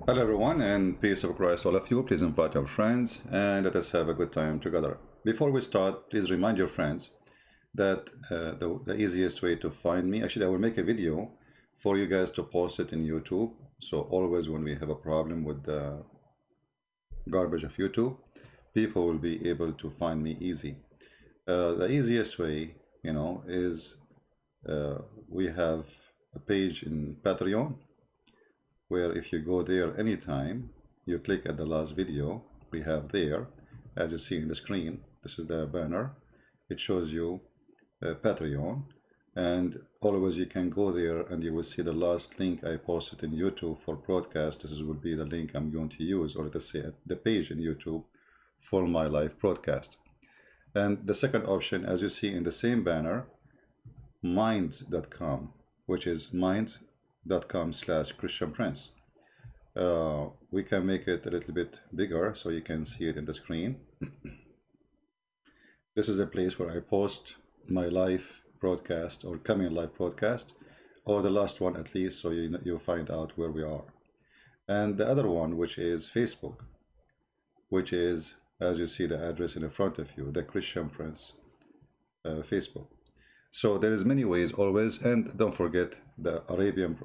Hello everyone, and peace of Christ all of you. Please invite your friends and let us have a good time together. Before we start, please remind your friends that the easiest way to find me, actually I will make a video for you guys to post it in YouTube. So always when we have a problem with the garbage of YouTube, people will be able to find me easy. The easiest way, is we have a page in Patreon, where if you go there anytime, you click at the last video we have there, as you see in the screen. This is the banner. It shows you Patreon, and always you can go there and you will see the last link I posted in YouTube for broadcast. This will be the link I'm going to use, or let's say the page in YouTube for my live broadcast. And the second option, as you see in the same banner, minds.com, which is minds.com/Christian Prince. We can make it a little bit bigger so you can see it in the screen. This is a place where I post my live broadcast or coming live broadcast, or the last one at least, so you find out where we are. And the other one, which is Facebook, which is, as you see the address in front of you, the Christian Prince Facebook. So there is many ways always, and don't forget the Arabian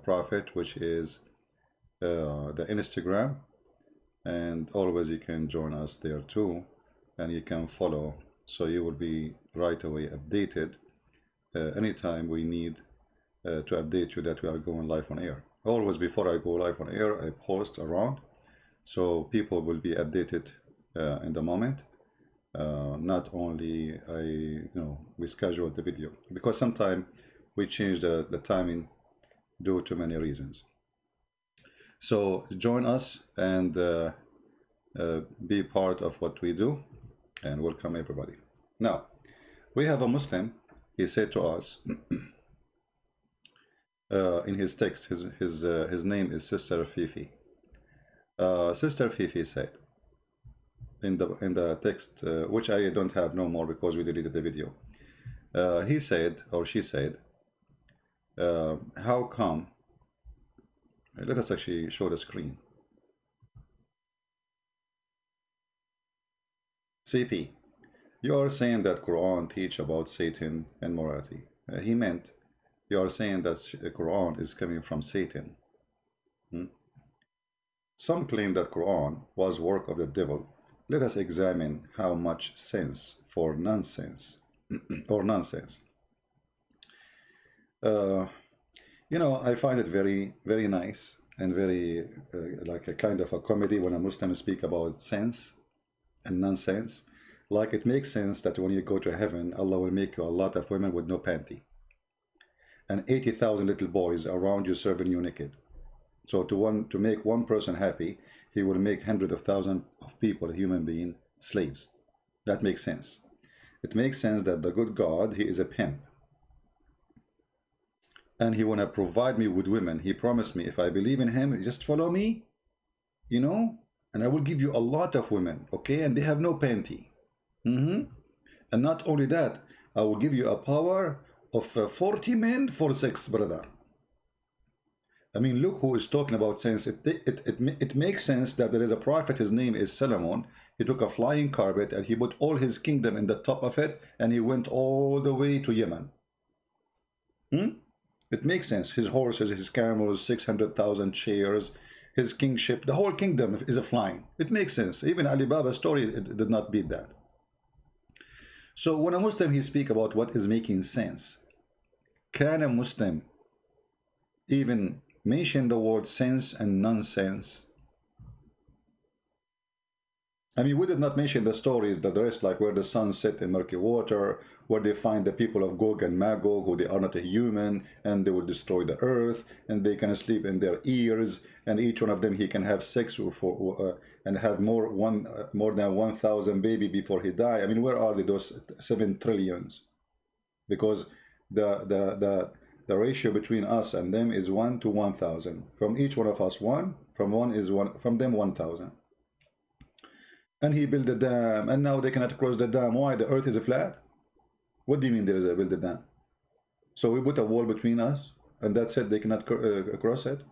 Prophet, which is the Instagram, and always you can join us there too, and you can follow, so you will be right away updated anytime we need to update you that we are going live on air. Always before I go live on air, I post around, so people will be updated in the moment. Not only we schedule the video, because sometimes we change the timing due to many reasons. So join us and be part of what we do, and welcome everybody. Now we have a Muslim. He said to us in his text, his name is Sister Fifi. Sister Fifi said in the text, which I don't have no more because we deleted the video. He said, or she said, how come? Let us actually show the screen. CP, you are saying that Quran teach about Satan and morality. He meant you are saying that Quran is coming from Satan. Some claim that Quran was work of the devil. Let us examine how much sense for nonsense or nonsense. I find it very, very nice and very like a kind of a comedy when a Muslim speak about sense and nonsense. Like it makes sense that when you go to heaven, Allah will make you a lot of women with no panty, and 80,000 little boys around you serving you naked. So to make one person happy, he will make hundreds of thousands of people, human beings, slaves. That makes sense. It makes sense that the good God, he is a pimp, and he want to provide me with women. He promised me, if I believe in him, just follow me, and I will give you a lot of women, okay? And they have no panty. And not only that, I will give you a power of 40 men for 6, brother. I mean, look who is talking about sense. It makes sense that there is a prophet, his name is Solomon. He took a flying carpet and he put all his kingdom in the top of it, and he went all the way to Yemen. It makes sense. His horses, his camels, 600,000 chairs, his kingship, the whole kingdom is a flying. It makes sense. Even Alibaba's story, it did not beat that. So when a Muslim, he speak about what is making sense, can a Muslim even mention the word sense and nonsense? I mean, we did not mention the stories, the rest, like where the sun set in murky water, where they find the people of Gog and Magog, who they are not a human, and they will destroy the earth, and they can sleep in their ears, and each one of them, he can have sex and have more than 1,000 baby before he die. I mean, where are they, those 7 trillions? Because the ratio between us and them is 1 to 1,000. From each one of us, 1. From them 1,000. And he built a dam, and now they cannot cross the dam. Why? The earth is flat? What do you mean there is a build a dam? So we put a wall between us, and that's it, they cannot cross it?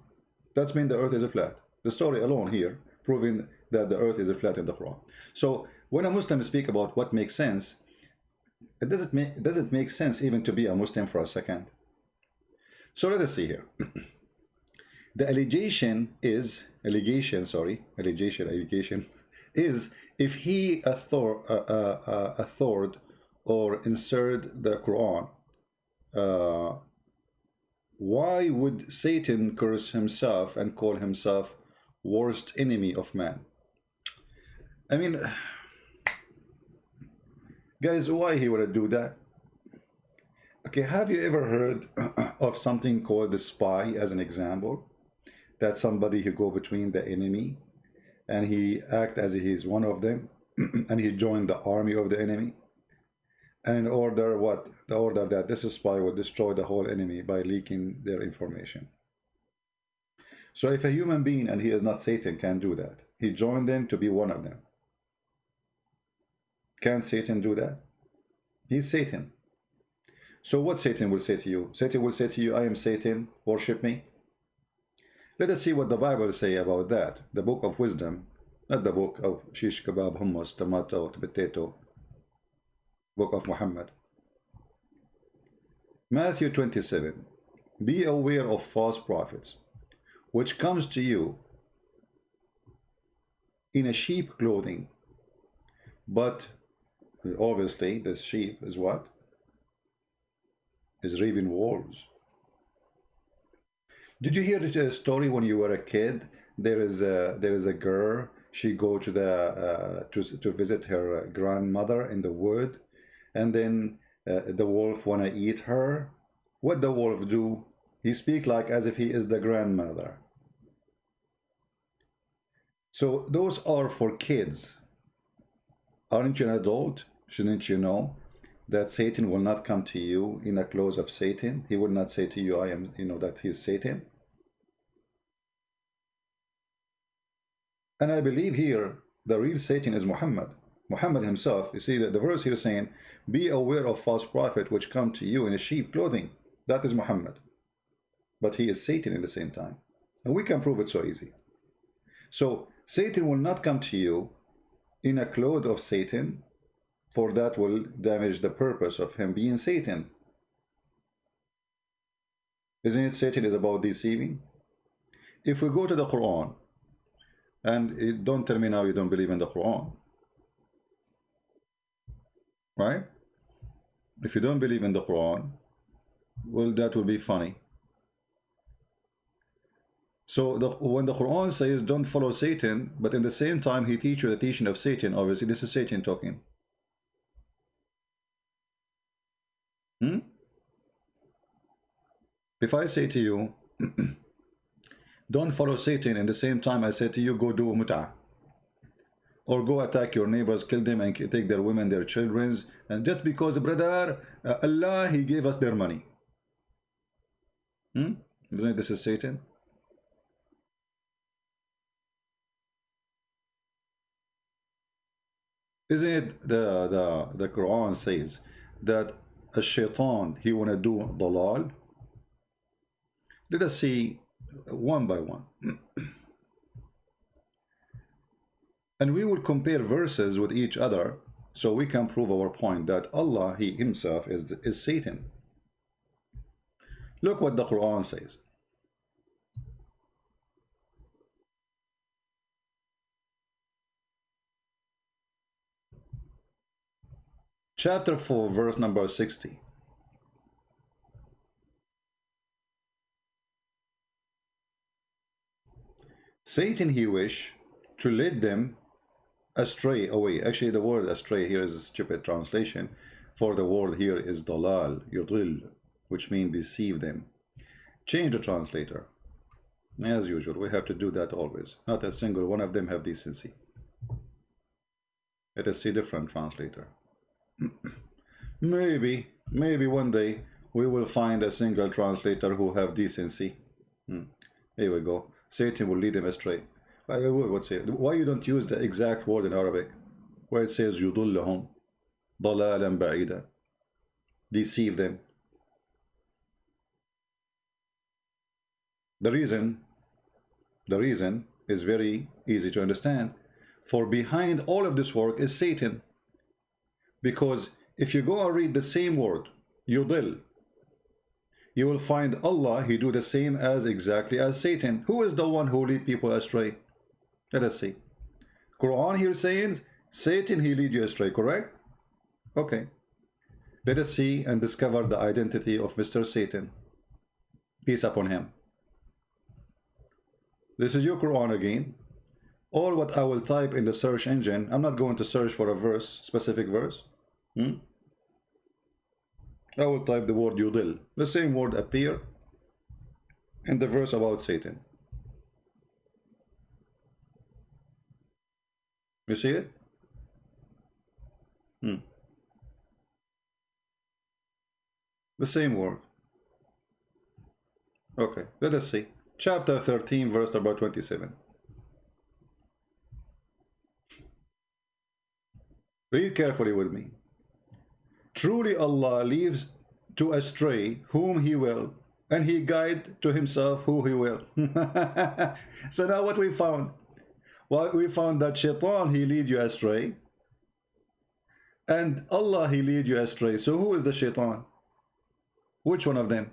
That's mean the earth is flat. The story alone here, proving that the earth is flat in the Quran. So when a Muslim speak about what makes sense, does it make sense even to be a Muslim for a second? So let us see here. The allegation is if he authored or inserted the Quran, why would Satan curse himself and call himself worst enemy of man? I mean, guys, why he would do that? Okay, have you ever heard of something called the spy as an example? That's somebody who go between the enemy and he act as he is one of them and he joined the army of the enemy. And in order what? The order that this spy will destroy the whole enemy by leaking their information. So if a human being, and he is not Satan, can do that, he joined them to be one of them. Can Satan do that? He's Satan. So what Satan will say to you? Satan will say to you, I am Satan, worship me. Let us see what the Bible say about that. The book of wisdom, not the book of shish kebab, hummus, tomato, potato, book of Muhammad. Matthew 27. Be aware of false prophets, which comes to you in a sheep clothing, but obviously this sheep is what? Is raven wolves. Did you hear the story when you were a kid? There is a girl. She go to the to visit her grandmother in the wood, and then the wolf wanna eat her. What the wolf do? He speak like as if he is the grandmother. So those are for kids. Aren't you an adult? Shouldn't you know that Satan will not come to you in the clothes of Satan? He will not say to you, I am, that he is Satan. And I believe here the real Satan is Muhammad. Muhammad himself. You see that the verse here is saying, be aware of false prophet which come to you in a sheep clothing. That is Muhammad. But he is Satan in the same time. And we can prove it so easy. So Satan will not come to you in a cloth of Satan, for that will damage the purpose of him being Satan. Isn't it Satan is about deceiving? If we go to the Quran, and don't tell me now you don't believe in the Quran, right? If you don't believe in the Quran, well, that will be funny. So when the Quran says don't follow Satan, but in the same time he teaches the teaching of Satan, obviously this is Satan talking. If I say to you, don't follow Satan, in the same time I say to you, go do mut'ah, or go attack your neighbors, kill them and take their women, their children, and just because, brother, Allah, he gave us their money. Isn't it this is Satan? Isn't it the Quran says that a shaitan, he wanna do dalal? Let us see one by one. And we will compare verses with each other so we can prove our point that Allah, he himself is Satan. Look what the Quran says. Chapter 4, verse number 60. Satan, he wish to lead them astray away. Actually, the word astray here is a stupid translation, for the word here is dalal, yudil, which means deceive them. Change the translator. As usual, we have to do that always. Not a single one of them have decency. Let us see different translator. maybe one day we will find a single translator who have decency. Here we go. Satan will lead them astray. Why you don't use the exact word in Arabic where it says يُضُلَّهُمْ ضَلَالًا بَعِيدًا, deceive them? The reason is very easy to understand. For behind all of this work is Satan. Because if you go and read the same word, yudil, you will find Allah, he do the same as exactly as Satan. Who is the one who lead people astray? Let us see. Quran here saying, Satan, he lead you astray, correct? Okay. Let us see and discover the identity of Mr. Satan. Peace upon him. This is your Quran again. All what I will type in the search engine, I'm not going to search for a verse, specific verse. I will type the word yudil. The same word appear in the verse about Satan. You see it? The same word. Okay, let us see. Chapter 13, verse number 27. Read carefully with me. Truly Allah leaves to astray whom he will, and he guide to himself who he will. So now what we found? Well, we found that Shaitan, he lead you astray, and Allah, he lead you astray. So who is the Shaitan? Which one of them?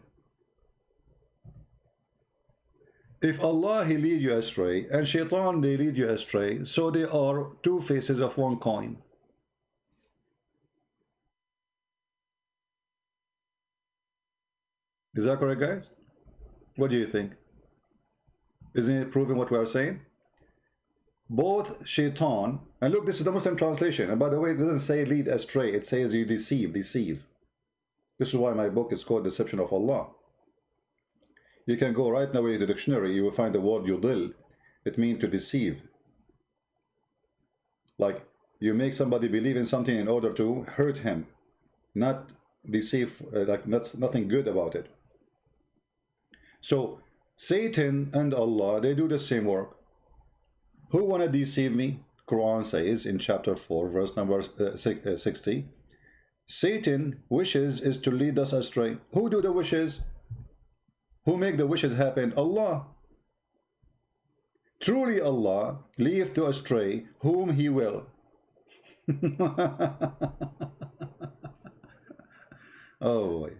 If Allah, he lead you astray, and Shaitan, they lead you astray, so they are two faces of one coin. Is that correct, guys? What do you think? Isn't it proving what we are saying? Both Shaitan, and look, this is the Muslim translation, and by the way, it doesn't say lead astray, it says you deceive. This is why my book is called Deception of Allah. You can go right now in the dictionary, you will find the word yudil. It means to deceive. Like, you make somebody believe in something in order to hurt him, not deceive, like that's nothing good about it. So Satan and Allah, they do the same work. Who want to deceive me? Quran says in chapter 4, verse number 60, Satan wishes is to lead us astray. Who do the wishes? Who make the wishes happen? Allah. Truly Allah leave to astray whom he will. Oh boy.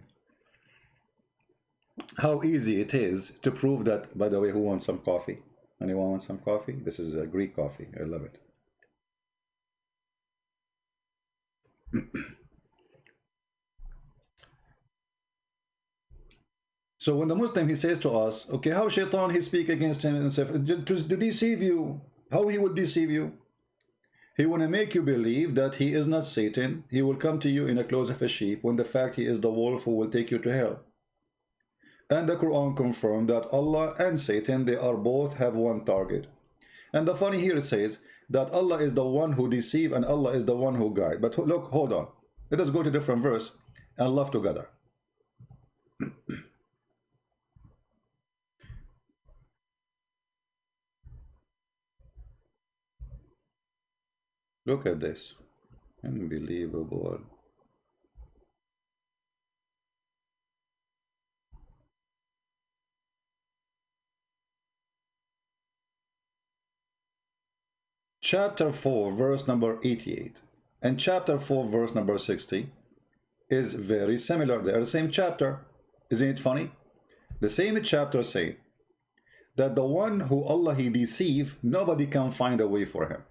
How easy it is to prove that. By the way, who wants some coffee? Anyone want some coffee? This is a Greek coffee. I love it. So when the Muslim, he says to us, okay, how Shaitan, he speak against him and to deceive you. How he will deceive you? He want to make you believe that he is not Satan. He will come to you in the clothes of a sheep, when the fact he is the wolf who will take you to hell. And the Quran confirmed that Allah and Satan, they are both have one target. And the funny here, it says that Allah is the one who deceive and Allah is the one who guide. But look, hold on. Let us go to a different verse and laugh together. Look at this. Unbelievable. Chapter 4, verse number 88 and chapter 4, verse number 60 is very similar. They are the same chapter. Isn't it funny? The same chapter say that the one who Allah he deceive, nobody can find a way for him.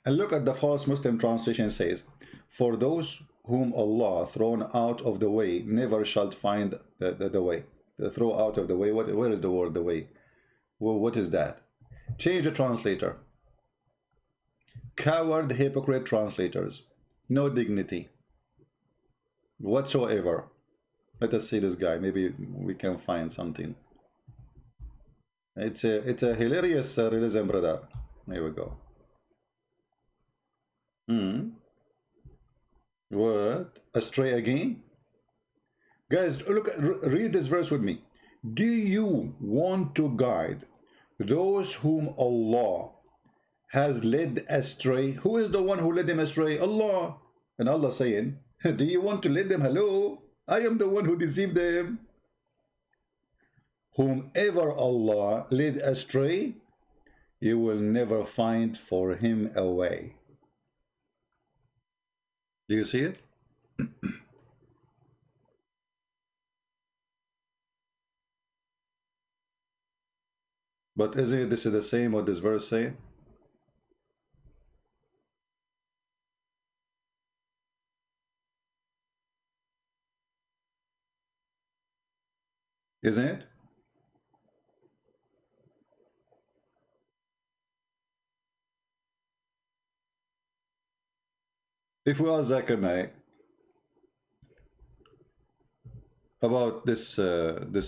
And look at the false Muslim translation says, for those whom Allah thrown out of the way never shall find the way. The throw out of the way, where is the word the way? Well, what is that? Change the translator. Coward, hypocrite translators. No dignity whatsoever. Let us see this guy. Maybe we can find something. It's a hilarious realism, brother. There we go. What? Astray again? Guys, look, read this verse with me. Do you want to guide those whom Allah has led astray? Who is the one who led them astray? Allah. And Allah saying, do you want to lead them? Hello, I am the one who deceived them. Whomever Allah led astray, You will never find for him a way. Do you see it? But isn't it, this is the same what this verse saying? Isn't it? If we ask Zakir Naik about this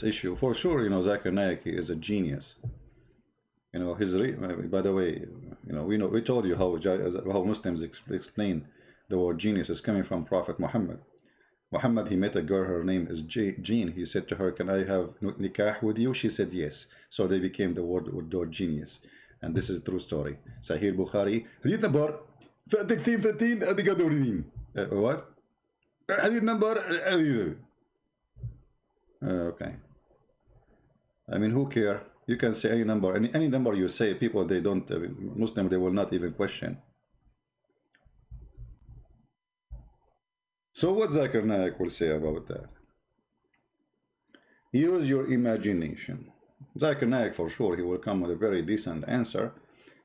issue, for sure, Zakir Naik is a genius. By the way, we told you how Muslims explain the word genius is coming from Prophet Muhammad. Muhammad, he met a girl, her name is Jean. He said to her, can I have nikah with you? She said yes. So they became the word genius. And this is a true story. Sahih bukhari. Hadith number 13, what? Hadith number. Okay. I mean, who care? You can say any number. Any number you say, people, they don't, Muslim, they will not even question. So what Zakir Naik will say about that? Use your imagination. Zakir Naik, for sure, he will come with a very decent answer,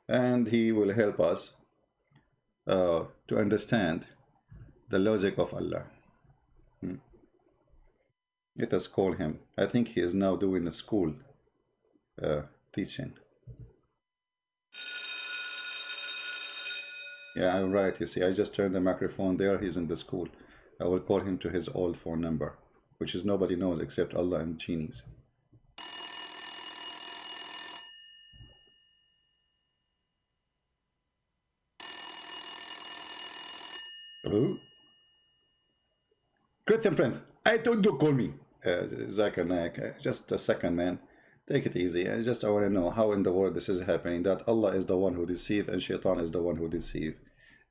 and he will help us to understand the logic of Allah. Let us call him. I think he is now doing a school teaching. Yeah, I'm right. You see, I just turned the microphone there. He's in the school. I will call him to his old phone number, which is nobody knows except Allah and genies. Hello? Christian friends, I told you call me. Zakir Naik, just a second, man. Take it easy. I want to know how in the world this is happening, that Allah is the one who deceives and Shaitan is the one who deceives.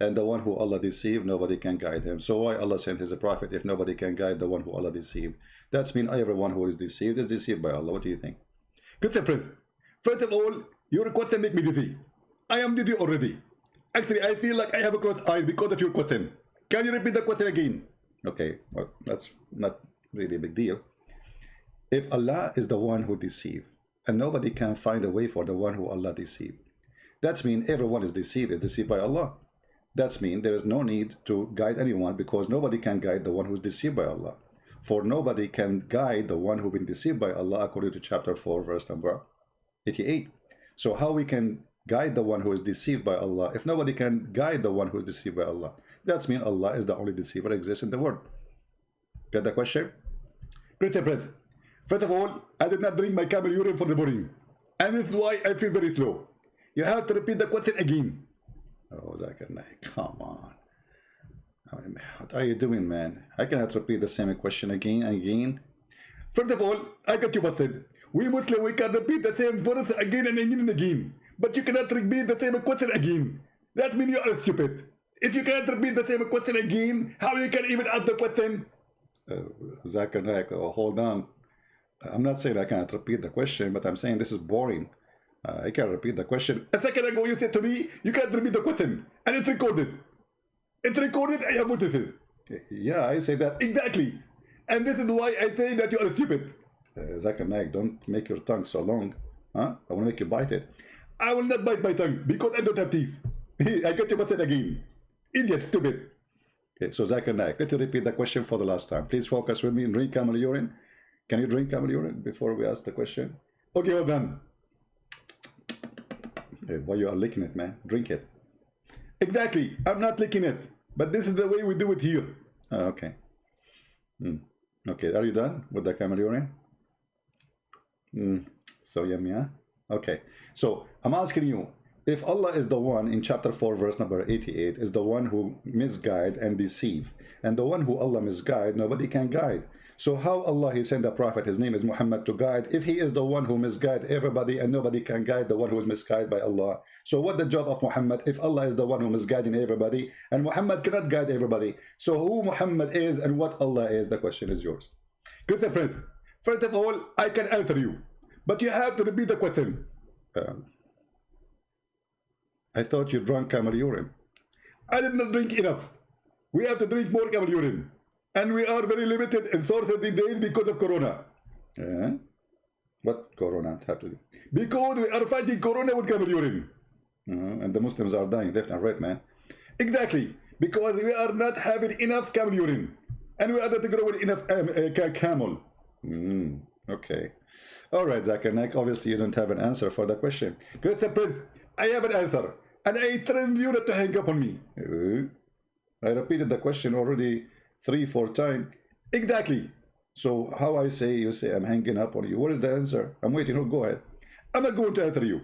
And the one who Allah deceived, nobody can guide him. So why Allah sent his prophet if nobody can guide the one who Allah deceived? That's mean everyone who is deceived by Allah. What do you think? Good friend. First of all, your question make me dizzy. I am dizzy already. Actually, I feel like I have a closed eye because of your question. Can you repeat the question again? Okay, well, that's not really a big deal. If Allah is the one who deceived, and nobody can find a way for the one who Allah deceived, that's mean everyone is deceived by Allah. That's mean there is no need to guide anyone, because nobody can guide the one who is deceived by Allah. For nobody can guide the one who been deceived by Allah, according to chapter 4, verse number 88. So how we can guide the one who is deceived by Allah if nobody can guide the one who is deceived by Allah? That's mean Allah is the only deceiver exists in the world. Get the question? Great breath. First of all, I did not drink my camel urine for the morning, and this is why I feel very slow. You have to repeat the question again. Oh, Zakir Naik, come on. I mean, what are you doing, man? I cannot repeat the same question again and again. First of all, I got you busted. We Muslims, we can repeat the same verse again and again and again. But you cannot repeat the same question again. That means you are stupid. If you cannot repeat the same question again, how you can even ask the question? Zakir Naik, hold on. I'm not saying I cannot repeat the question, but I'm saying this is boring. I can't repeat the question. A second ago you said to me, you can't repeat the question. And it's recorded. It's recorded, I have noticed it. Yeah, I say that. Exactly. And this is why I say that you are stupid. Zakir Naik, don't make your tongue so long. Huh? I want to make you bite it. I will not bite my tongue because I don't have teeth. I got you busted again. Idiot, stupid. Okay, so Zakir Naik, let me repeat the question for the last time. Please focus with me and drink camel urine. Can you drink camel urine before we ask the question? Okay, well done. Hey, why you are licking it, man? Drink it. Exactly. I'm not licking it. But this is the way we do it here. Oh, okay. Okay, are you done with the camel urine? So yummy, huh? Okay. So I'm asking you, if Allah is the one in chapter 4, verse number 88, is the one who misguide and deceive, and the one who Allah misguide, nobody can guide. So how Allah, he sent a prophet, his name is Muhammad, to guide, if he is the one who misguide everybody and nobody can guide the one who is misguided by Allah? So what the job of Muhammad if Allah is the one who misguiding everybody and Muhammad cannot guide everybody? So who Muhammad is and what Allah is, the question is yours. Good friend, first of all, I can answer you, but you have to repeat the question. I thought you drank camel urine. I did not drink enough. We have to drink more camel urine. And we are very limited in 30 days because of Corona. What Corona have to do? Because we are fighting Corona with camel urine. And the Muslims are dying left and right, man. Exactly. Because we are not having enough camel urine. And we are not growing enough camel. Okay. All right, Zakir Naik. Obviously, you don't have an answer for the question. Christian Prince, I have an answer. And I trained you not to hang up on me. I repeated the question already 3-4 times. Exactly. So how I say, you say I'm hanging up on you. What is the answer? I'm waiting. No, go ahead. I'm not going to answer you.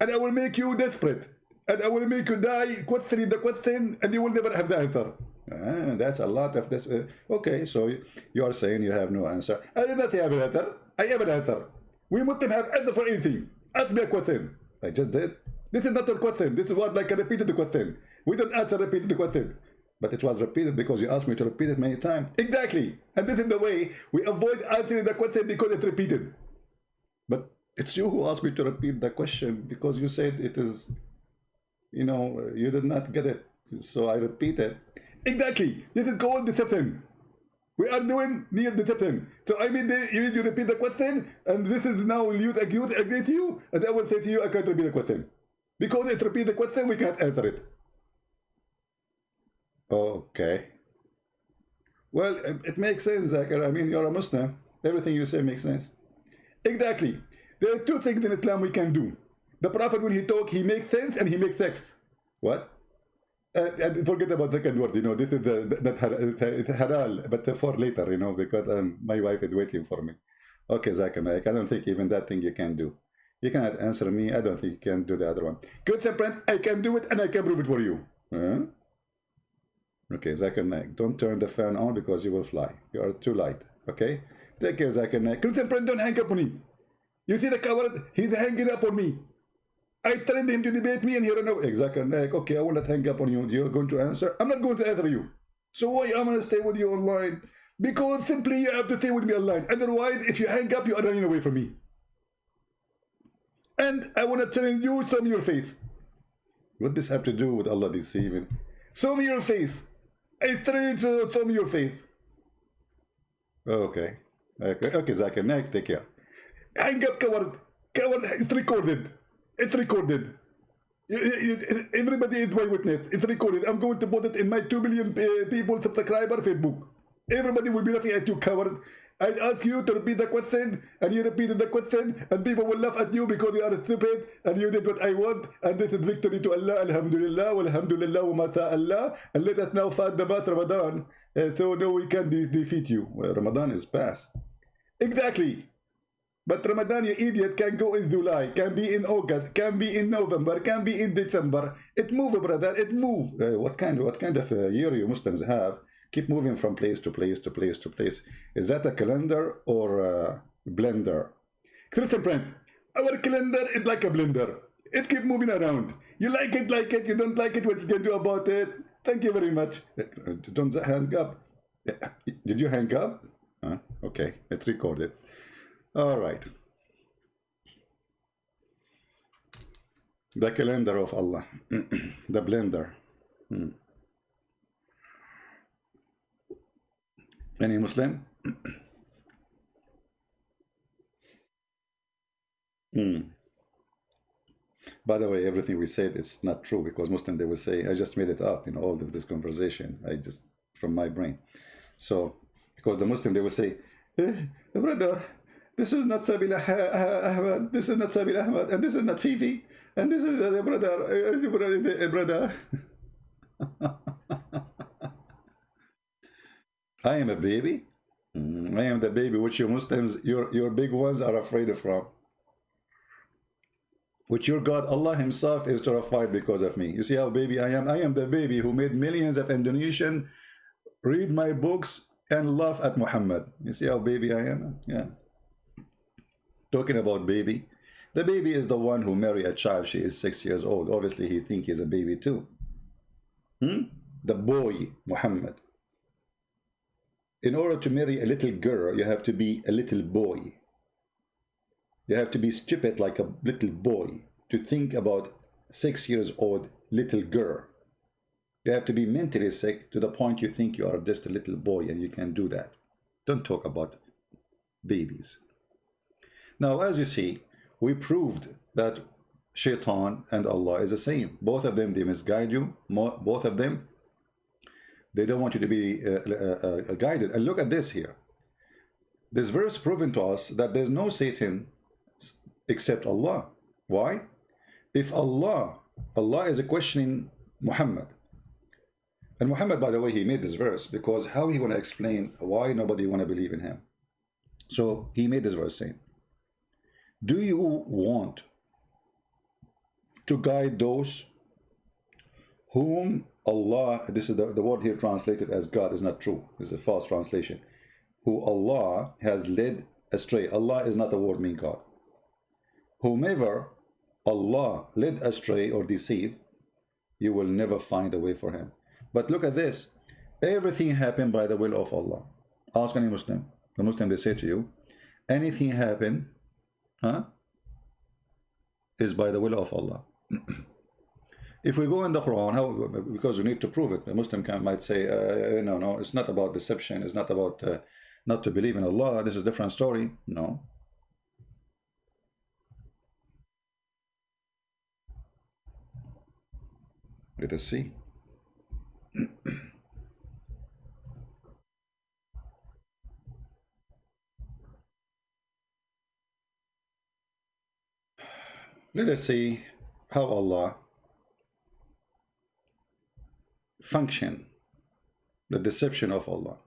And I will make you desperate. And I will make you die questioning the question, and you will never have the answer. That's a lot of this. Okay, so you are saying you have no answer. I did not have an answer. I have an answer. We Muslims have answer for anything. Ask me a question. I just did. This is not a question. This is what like I repeated the question. We don't answer repeated the question. But it was repeated because you asked me to repeat it many times. Exactly. And this is the way we avoid answering the question because it's repeated. But it's you who asked me to repeat the question because you said it is, you know, you did not get it. So I repeat it. Exactly. This is called deception. We are doing near deception. So I mean, you repeat the question, and this is now used against you, and I will say to you, I can't repeat the question. Because it repeats the question, we can't answer it. Okay. Well, it makes sense, Zakir. I mean, you're a Muslim. Everything you say makes sense. Exactly. There are two things in Islam we can do. The Prophet, when he talks, he makes sense and he makes sex. What? And forget about the second word, you know, this is it's halal, but for later, you know, because my wife is waiting for me. Okay, Zakir Naik, I don't think even that thing you can do. You cannot answer me. I don't think you can do the other one. Good friend, I can do it and I can prove it for you. Okay, Zakir Naik, don't turn the fan on because you will fly. You are too light. Okay? Take care, Zakir Naik. Christian friend, don't hang up on me. You see the coward? He's hanging up on me. I trained him to debate me and he ran away. Zakir Naik, okay, I will not hang up on you. You're going to answer? I'm not going to answer you. So why am I going to stay with you online? Because simply you have to stay with me online. Otherwise, if you hang up, you are running away from me. And I want to tell you, show me your faith. What does this have to do with Allah deceiving? Show me your faith. I trained to show me your faith. Okay. Okay, Zakir Naik, take care. Hang up, coward. Coward, it's recorded. It's recorded. Everybody is my witness. It's recorded. I'm going to put it in my 2 billion people subscriber Facebook. Everybody will be laughing at you, coward. I ask you to repeat the question, and you repeated the question, and people will laugh at you because you are stupid, and you did what I want, and this is victory to Allah, alhamdulillah, walhamdulillah, wa mata Allah, and let us now fight the month Ramadan, so no we can defeat you. Well, Ramadan is past. Exactly. But Ramadan, you idiot, can go in July, can be in August, can be in November, can be in December. It move, brother, it move. What kind of year you Muslims have? Keep moving from place to place to place to place. Is that a calendar or a blender? Christian friends, our calendar is like a blender. It keeps moving around. You like it, you don't like it, what you can do about it. Thank you very much. Don't hang up. Did you hang up? Okay, it's recorded. All right. The calendar of Allah. The blender. Any Muslim? By the way, everything we said is not true because Muslim, they will say, I just made it up in all of this conversation. I just, from my brain. So, because the Muslim, they will say, brother, this is not Sabil Ahmad, this is not Sabil Ahmad, and this is not Fifi, and this is the brother. I am a baby. I am the baby which you Muslims, your big ones are afraid from. Which your God, Allah himself is terrified because of me. You see how baby I am? I am the baby who made millions of Indonesians read my books and laugh at Muhammad. You see how baby I am? Yeah. Talking about baby. The baby is the one who married a child. She is 6 years old. Obviously, he thinks he's a baby too. The boy, Muhammad. In order to marry a little girl, you have to be a little boy. You have to be stupid like a little boy to think about 6 years old little girl. You have to be mentally sick to the point you think you are just a little boy and you can do that. Don't talk about babies. Now, as you see, we proved that Shaitan and Allah is the same. Both of them, they misguide you. Both of them, they don't want you to be guided. And look at this here. This verse proven to us that there's no Satan except Allah. Why? If Allah is questioning Muhammad. And Muhammad, by the way, he made this verse because how he want to explain why nobody want to believe in him. So he made this verse saying, do you want to guide those whom Allah, this is the word here translated as God is not true, this is a false translation, who Allah has led astray. Allah is not the word mean God. Whomever Allah led astray or deceived, you will never find a way for him. But look at this. Everything happened by the will of Allah. Ask any Muslim. The Muslim, they say to you, anything happen, is by the will of Allah. If we go in the Quran, how, because we need to prove it, the Muslim might say, no, it's not about deception. It's not about not to believe in Allah. This is a different story. No. Let us see. Let us see how Allah function, the deception of Allah.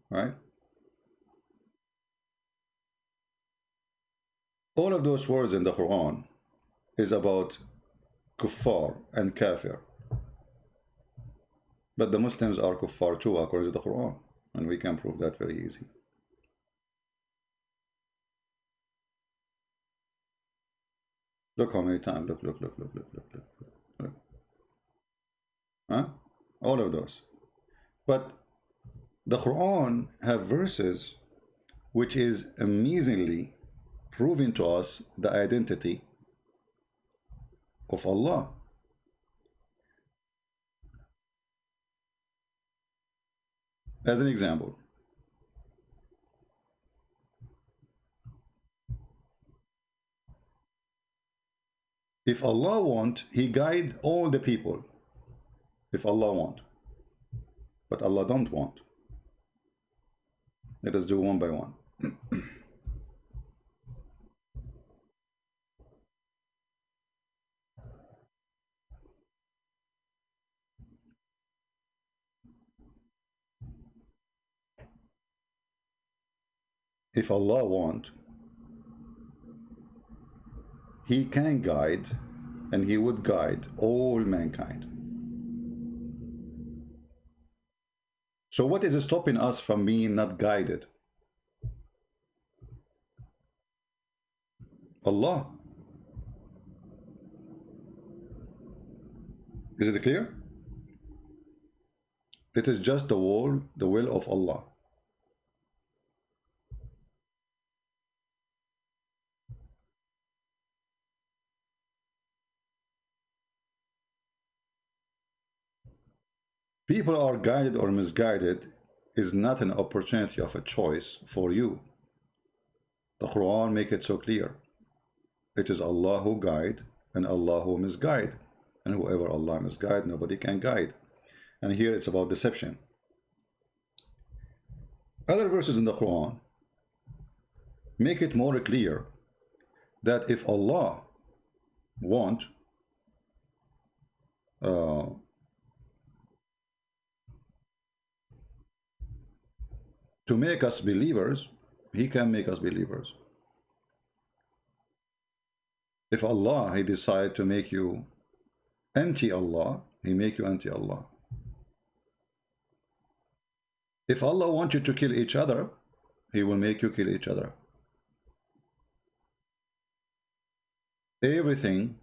Right? All of those words in the Quran is about kuffar and kafir. But the Muslims are kuffar too, according to the Quran. And we can prove that very easy. Look how many times. Look. Huh? All of those. But the Quran have verses which is amazingly proving to us the identity of Allah. As an example, if Allah want, He guide all the people. If Allah want, but Allah don't want. Let us do one by one. If Allah want, He can guide, and He would guide all mankind. So what is stopping us from being not guided? Allah. Is it clear? It is just the will of Allah. People are guided or misguided is not an opportunity of a choice for you. The Quran make it so clear. It is Allah who guide and Allah who misguide. And whoever Allah misguide, nobody can guide. And here it's about deception. Other verses in the Quran make it more clear that if Allah want to make us believers, He can make us believers. If Allah, He decide to make you anti-Allah, He make you anti-Allah. If Allah wants you to kill each other, He will make you kill each other. Everything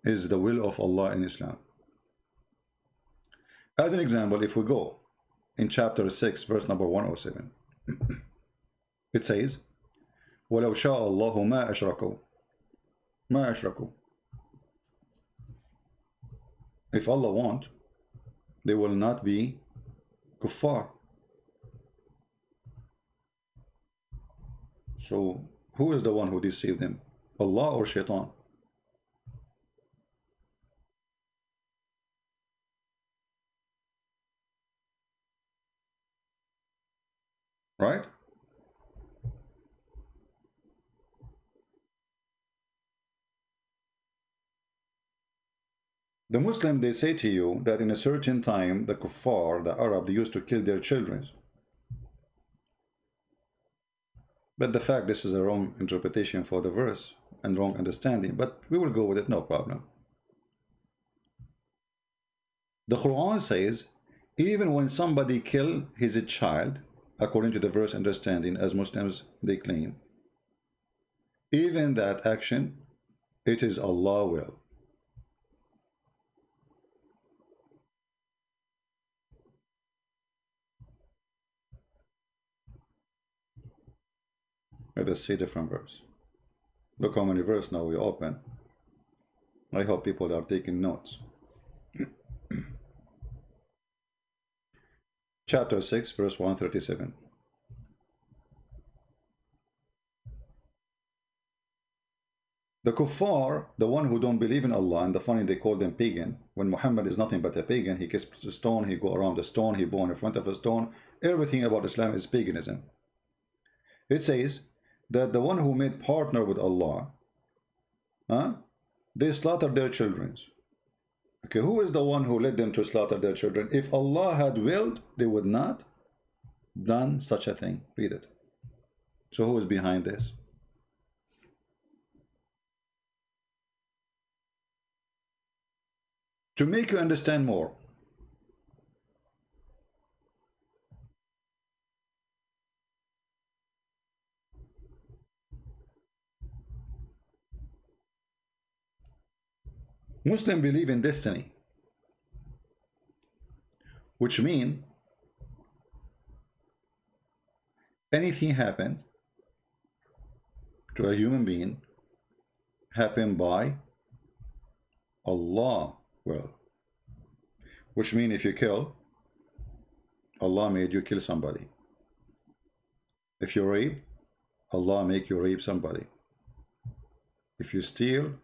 is the will of Allah in Islam. As an example, if we go in chapter 6, verse number 107, it says, وَلَوْ شَاءَ اللَّهُ مَا أَشْرَكُوا. If Allah want, they will not be kuffar. So who is the one who deceived them? Allah or shaitan? Right? The Muslim, they say to you that in a certain time, the kuffar, the Arab, they used to kill their children. But the fact this is a wrong interpretation for the verse and wrong understanding, but we will go with it, no problem. The Quran says, even when somebody kill his child, according to the verse understanding, as Muslims they claim, even that action, it is Allah will. Let us see different verse. Look how many verse now we open. I hope people are taking notes. Chapter 6, verse 137. The kuffar, the one who don't believe in Allah, and the funny they call them pagan, when Muhammad is nothing but a pagan, he kisses a stone, he go around the stone, he born in front of a stone, everything about Islam is paganism. It says that the one who made partner with Allah, they slaughter their children. Okay, who is the one who led them to slaughter their children? If Allah had willed, they would not done such a thing. Read it. So who is behind this? To make you understand more, Muslims believe in destiny, which means anything happen to a human being happen by Allah will. Which means if you kill, Allah made you kill somebody. If you rape, Allah make you rape somebody. If you steal,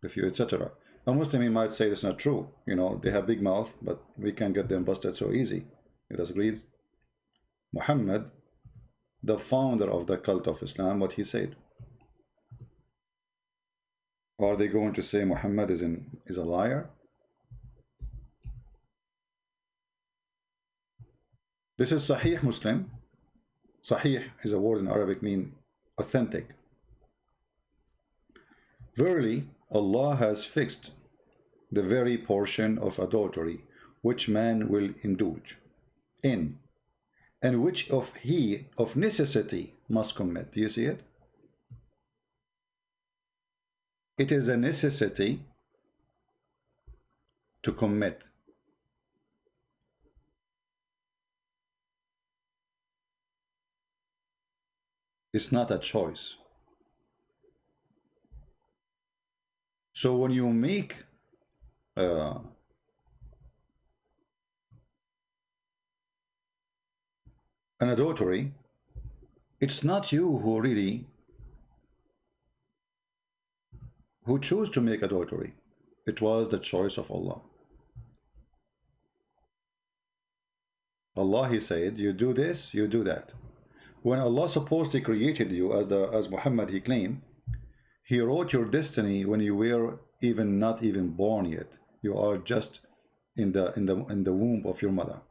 if you etc. A Muslim might say it's not true. You know, they have big mouth, but we can't get them busted so easy. It agrees. Muhammad, the founder of the cult of Islam, what he said. Are they going to say Muhammad is a liar? This is Sahih Muslim. Sahih is a word in Arabic mean authentic. Verily, Allah has fixed the very portion of adultery which man will indulge in, and which of he of necessity must commit. Do you see it? It is a necessity to commit. It's not a choice. So when you make an adultery, it's not you who choose to make adultery. It was the choice of Allah. Allah, he said, you do this, you do that. When Allah supposedly created you, as Muhammad he claimed, he wrote your destiny when you were not even born yet. You are just in the womb of your mother.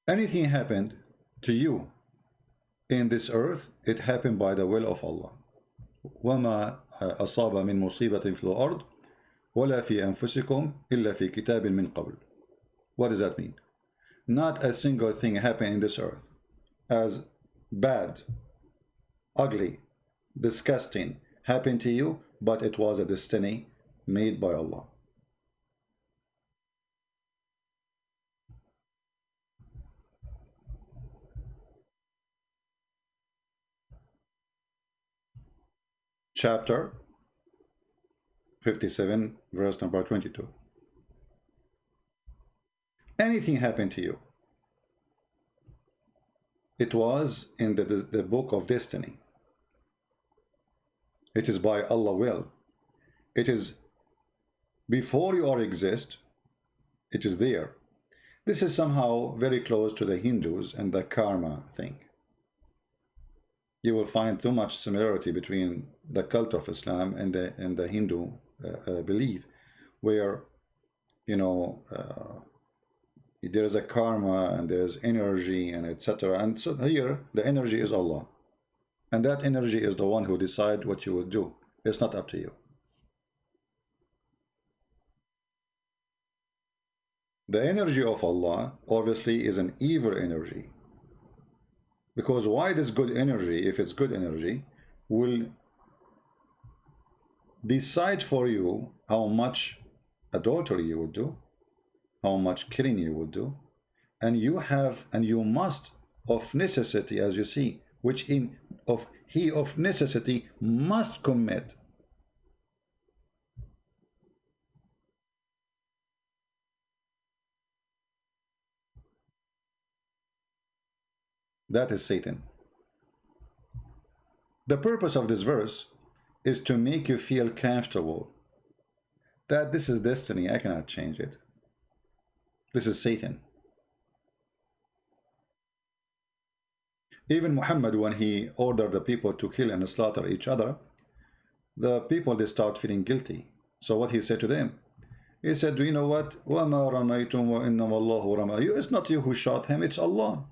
Anything happened to you in this earth, it happened by the will of Allah. وما أصاب من مصيبة في الأرض ولا في أنفسكم إلا في كتاب من قبل. What does that mean? Not a single thing happened in this earth as bad, ugly, disgusting happened to you, but it was a destiny made by Allah. chapter 57, verse number 22. Anything happened to you, it was in the book of destiny. It is by Allah will. It is before you are exist, it is there. This is somehow very close to the Hindus and the karma thing. You will find too much similarity between the cult of Islam and the Hindu belief, where, you know, there is a karma and there is energy and etc. And so here the energy is Allah, and that energy is the one who decides what you will do. It's not up to you. The energy of Allah obviously is an evil energy, because why this good energy, if it's good energy, will decide for you how much adultery you will do, how much killing you will do, and you must of necessity, as you see, which he of necessity must commit. That is Satan. The purpose of this verse is to make you feel comfortable that this is destiny, I cannot change it. This is Satan. Even Muhammad, when he ordered the people to kill and slaughter each other, the people, they start feeling guilty. So what he said to them? He said, you know what? وَمَا رَمَيْتُمْ وَإِنَّمَا اللَّهُ رَمَى. It's not you who shot him, it's Allah.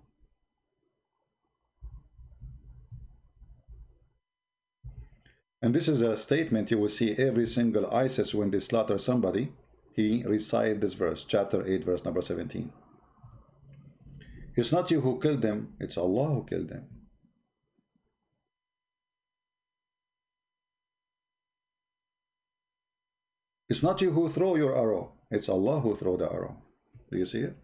And this is a statement you will see every single ISIS when they slaughter somebody. He recites this verse, chapter 8, verse number 17. It's not you who killed them, it's Allah who killed them. It's not you who throw your arrow, it's Allah who throw the arrow. Do you see it?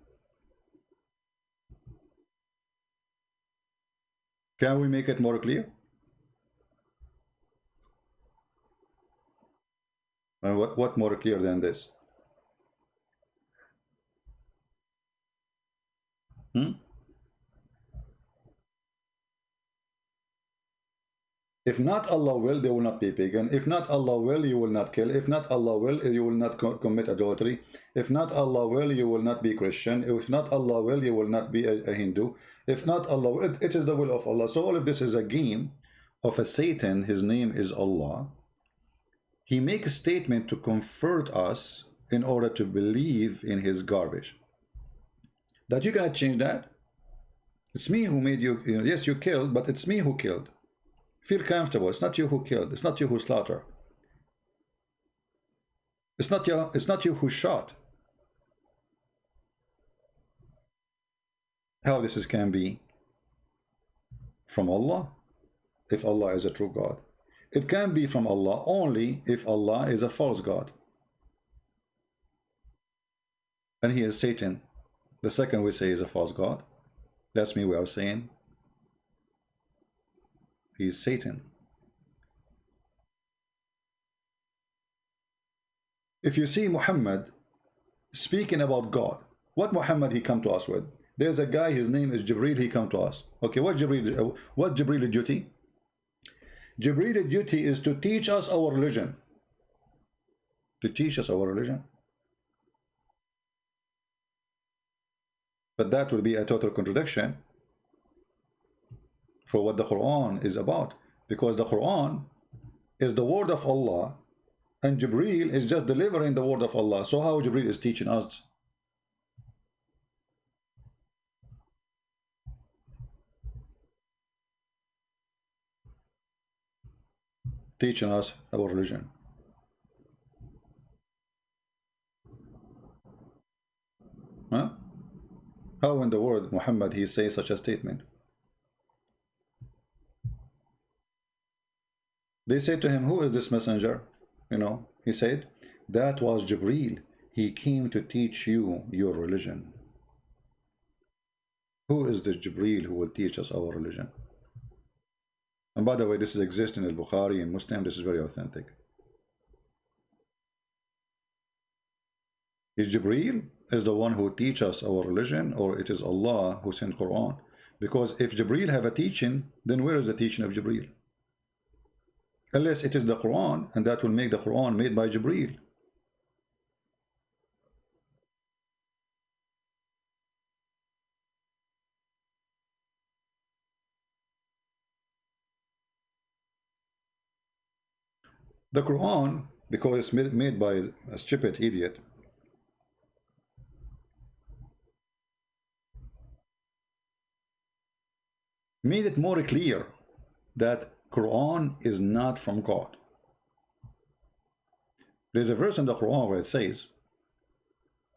Can we make it more clear? And what more clear than this? If not Allah will, they will not be pagan. If not Allah will, you will not kill. If not Allah will, you will not commit adultery. If not Allah will, you will not be Christian. If not Allah will, you will not be a Hindu. If not Allah will, it is the will of Allah. So all of this is a game of a Satan. His name is Allah. He makes a statement to comfort us in order to believe in his garbage. That you cannot change that. It's me who made you, yes, you killed, but it's me who killed. Feel comfortable. It's not you who killed. It's not you who slaughtered. It's not you who shot. How this can be from Allah, if Allah is a true God. It can be from Allah only if Allah is a false God. And he is Satan. The second we say is a false God. That's me we are saying. He is Satan. If you see Muhammad speaking about God, what Muhammad he come to us with? There's a guy, his name is Jibreel, he come to us. Okay, what Jibreel duty? Jibreel duty is to teach us our religion. To teach us our religion. But that will be a total contradiction for what the Quran is about, because the Quran is the word of Allah and Jibreel is just delivering the word of Allah. So how Jibreel is teaching us? Teaching us our religion. Huh? How in the world Muhammad he says such a statement? They said to him, who is this messenger? He said, that was Jibreel. He came to teach you your religion. Who is this Jibreel who will teach us our religion? And by the way, this is exists in al-Bukhari and Muslim. This is very authentic. Is Jibreel is the one who teach us our religion, or it is Allah who sent Quran? Because if Jibreel have a teaching, then where is the teaching of Jibreel? Unless it is the Quran, and that will make the Quran made by Jibreel. The Quran, because it's made by a stupid idiot, made it more clear that Quran is not from God. There's a verse in the Quran where it says,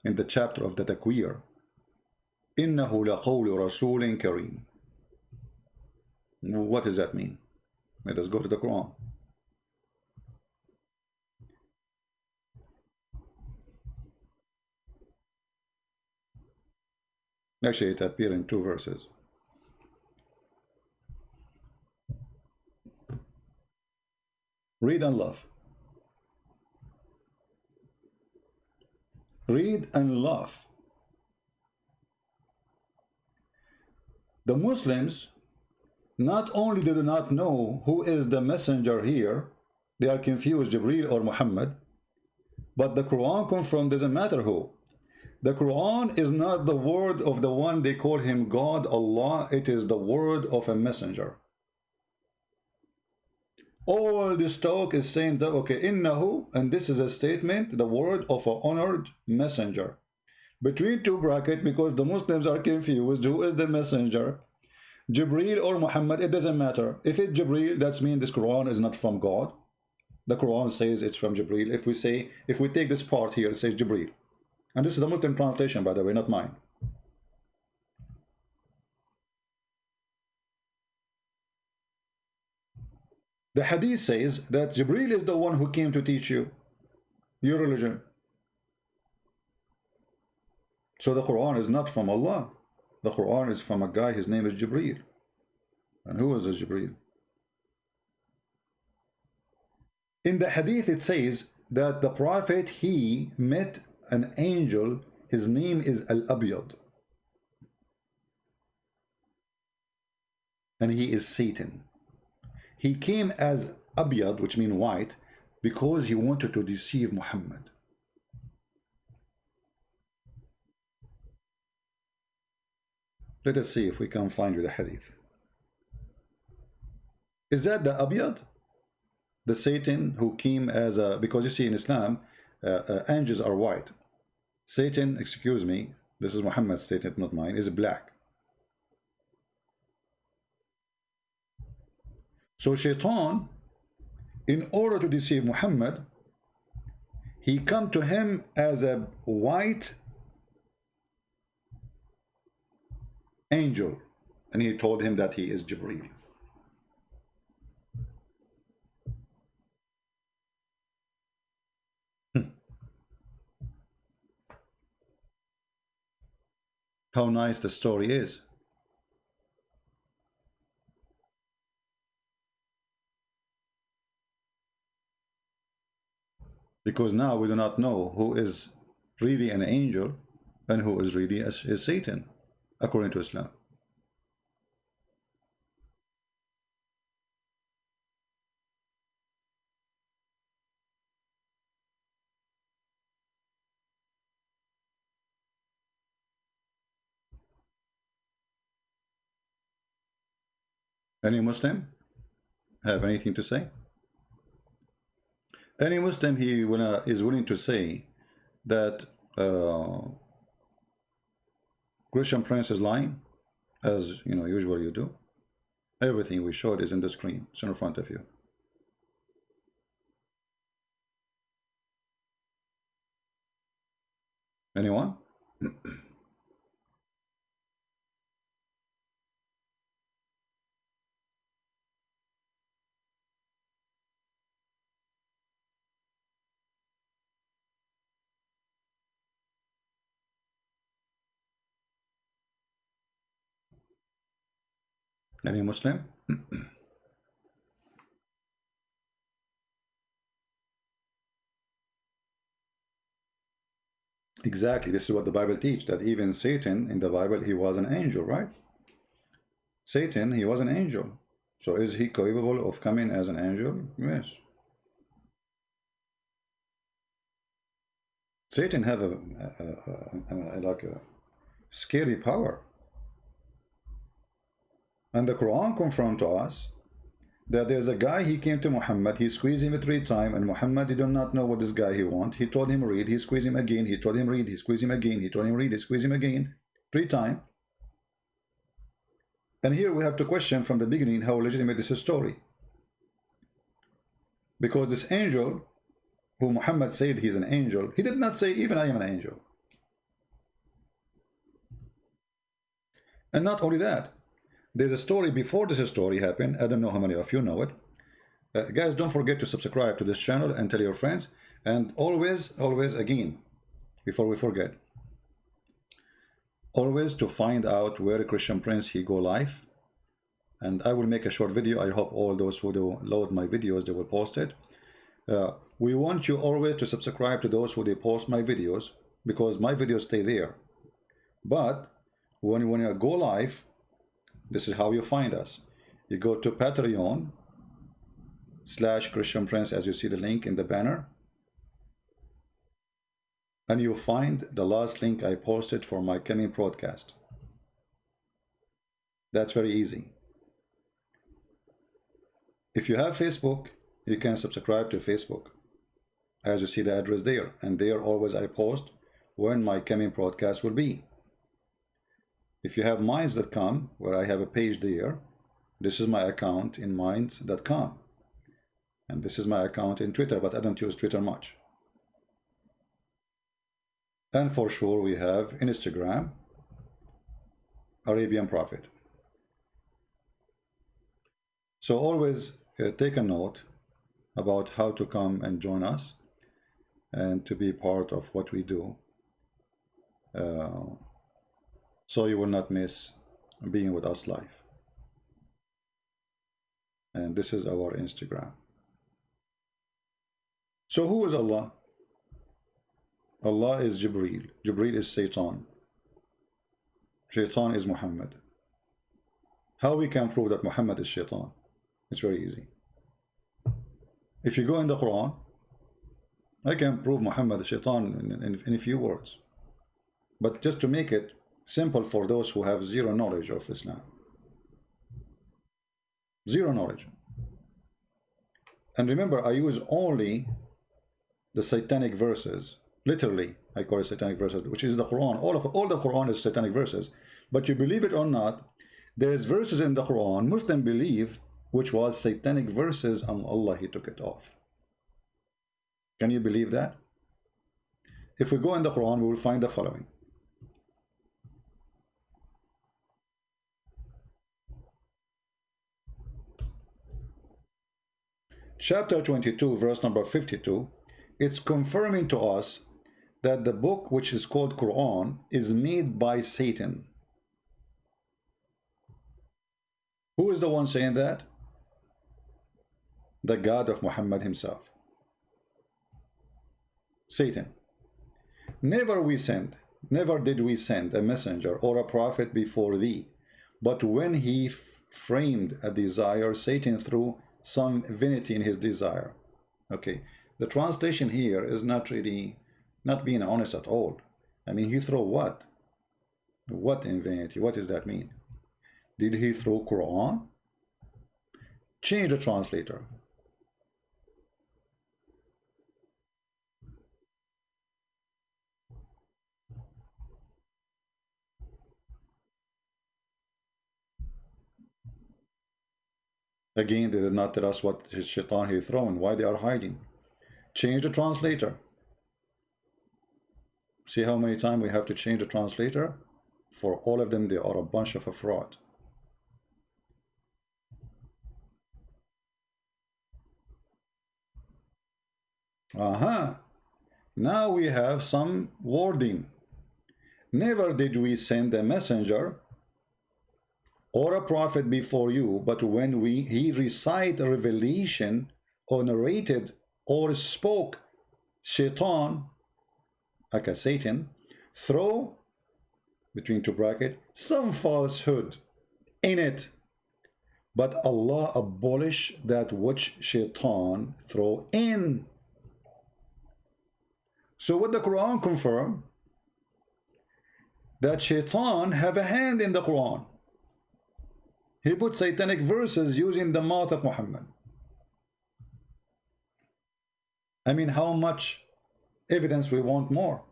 in the chapter of the Takwir, إِنَّهُ لَقَوْلُ رَسُولٍ كَرِيمٍ. What does that mean? Let us go to the Quran. Actually, it appears in two verses. Read and laugh. Read and laugh. The Muslims not only do not know who is the messenger here, they are confused, Jibreel or Muhammad, but the Quran confirmed doesn't matter who. The Quran is not the word of the one they call him God, Allah, it is the word of a messenger. All this talk is saying that, okay, innahu, and this is a statement, the word of an honored messenger. Between two brackets, because the Muslims are confused, who is the messenger? Jibreel or Muhammad, it doesn't matter. If it's Jibreel, that means this Quran is not from God. The Quran says it's from Jibreel. If we take this part here, it says Jibreel. And this is the Muslim translation, by the way, not mine. The hadith says that Jibreel is the one who came to teach you your religion. So the Quran is not from Allah. The Quran is from a guy, his name is Jibreel. And who is this Jibreel? In the hadith it says that the Prophet, he met an angel, his name is Al-Abyad. And he is Satan. He came as Abyad, which means white, because he wanted to deceive Muhammad. Let us see if we can find you the hadith. Is that the Abyad? The Satan who came as a, because you see in Islam, angels are white. Satan, excuse me, this is Muhammad's statement, not mine, is black. So Shaitan, in order to deceive Muhammad, he come to him as a white angel, and he told him that he is Jibreel. How nice the story is. Because now we do not know who is really an angel and who is really is Satan, according to Islam. Any Muslim have anything to say? Any Muslim is willing to say that Christian Prince is lying, as you know, usually you do. Everything we showed is in the screen. It's in front of you. Anyone? Any Muslim? Exactly. This is what the Bible teaches, that even Satan in the Bible, he was an angel, right? Satan, he was an angel. So is he capable of coming as an angel? Yes. Satan have like a scary power. And the Quran confirmed to us that there's a guy, he came to Muhammad, he squeezed him 3 times, and Muhammad did not know what this guy he want. He told him read, he squeezed him again, he told him read, he squeezed him again, he told him read, he squeezed him again, 3 times. And here we have to question from the beginning how legitimate this is story. Because this angel, who Muhammad said he's an angel, he did not say even I am an angel. And not only that, there's a story before this story happened. I don't know how many of you know it. Guys, don't forget to subscribe to this channel and tell your friends. And always again, before we forget, always to find out where Christian Prince he go live. And I will make a short video. I hope all those who do load my videos, they will post it. We want you always to subscribe to those who they post my videos, because my videos stay there. But when you go live, this is how you find us. You go to Patreon/Christian Prince, as you see the link in the banner, and you find the last link I posted for my coming broadcast. That's very easy. If you have Facebook, you can subscribe to Facebook, as you see the address there, and there always I post when my coming broadcast will be. If you have minds.com, where I have a page there, this is my account in minds.com. And this is my account in Twitter, but I don't use Twitter much. And for sure, we have Instagram, Arabian Prophet. So always take a note about how to come and join us and to be part of what we do. So you will not miss being with us live. And this is our Instagram. So who is Allah? Allah is Jibreel. Jibreel is Satan. Shaitan is Muhammad. How we can prove that Muhammad is Shaitan? It's very easy. If you go in the Quran, I can prove Muhammad is Shaitan in a few words. But just to make it simple for those who have zero knowledge of Islam. Zero knowledge. And remember, I use only the satanic verses. Literally, I call it satanic verses, which is the Quran. All the Quran is satanic verses. But you believe it or not, there's verses in the Quran Muslims believe which was satanic verses, and Allah, He took it off. Can you believe that? If we go in the Quran, we will find the following. Chapter 22, verse number 52, it's confirming to us that the book which is called Quran is made by Satan. Who is the one saying that? The God of Muhammad himself. Satan. Never did we send a messenger or a prophet before thee, but when he framed a desire, Satan threw some vanity in his desire. Okay, the translation here is not really not being honest at all. I mean, he threw what? What in vanity? What does that mean? Did he throw Quran? Change the translator. Again, they did not tell us what shaitan he thrown, why they are hiding. Change the translator. See how many times we have to change the translator? For all of them, they are a bunch of a fraud. Now we have some wording. Never did we send a messenger or a prophet before you, but when he recite a revelation or narrated or spoke, Shaitan aka Satan, throw, between two brackets, some falsehood in it. But Allah abolish that which shaitan throw in. So what the Quran confirm? That shaitan have a hand in the Quran. He put satanic verses using the mouth of Muhammad. I mean, how much evidence we want more?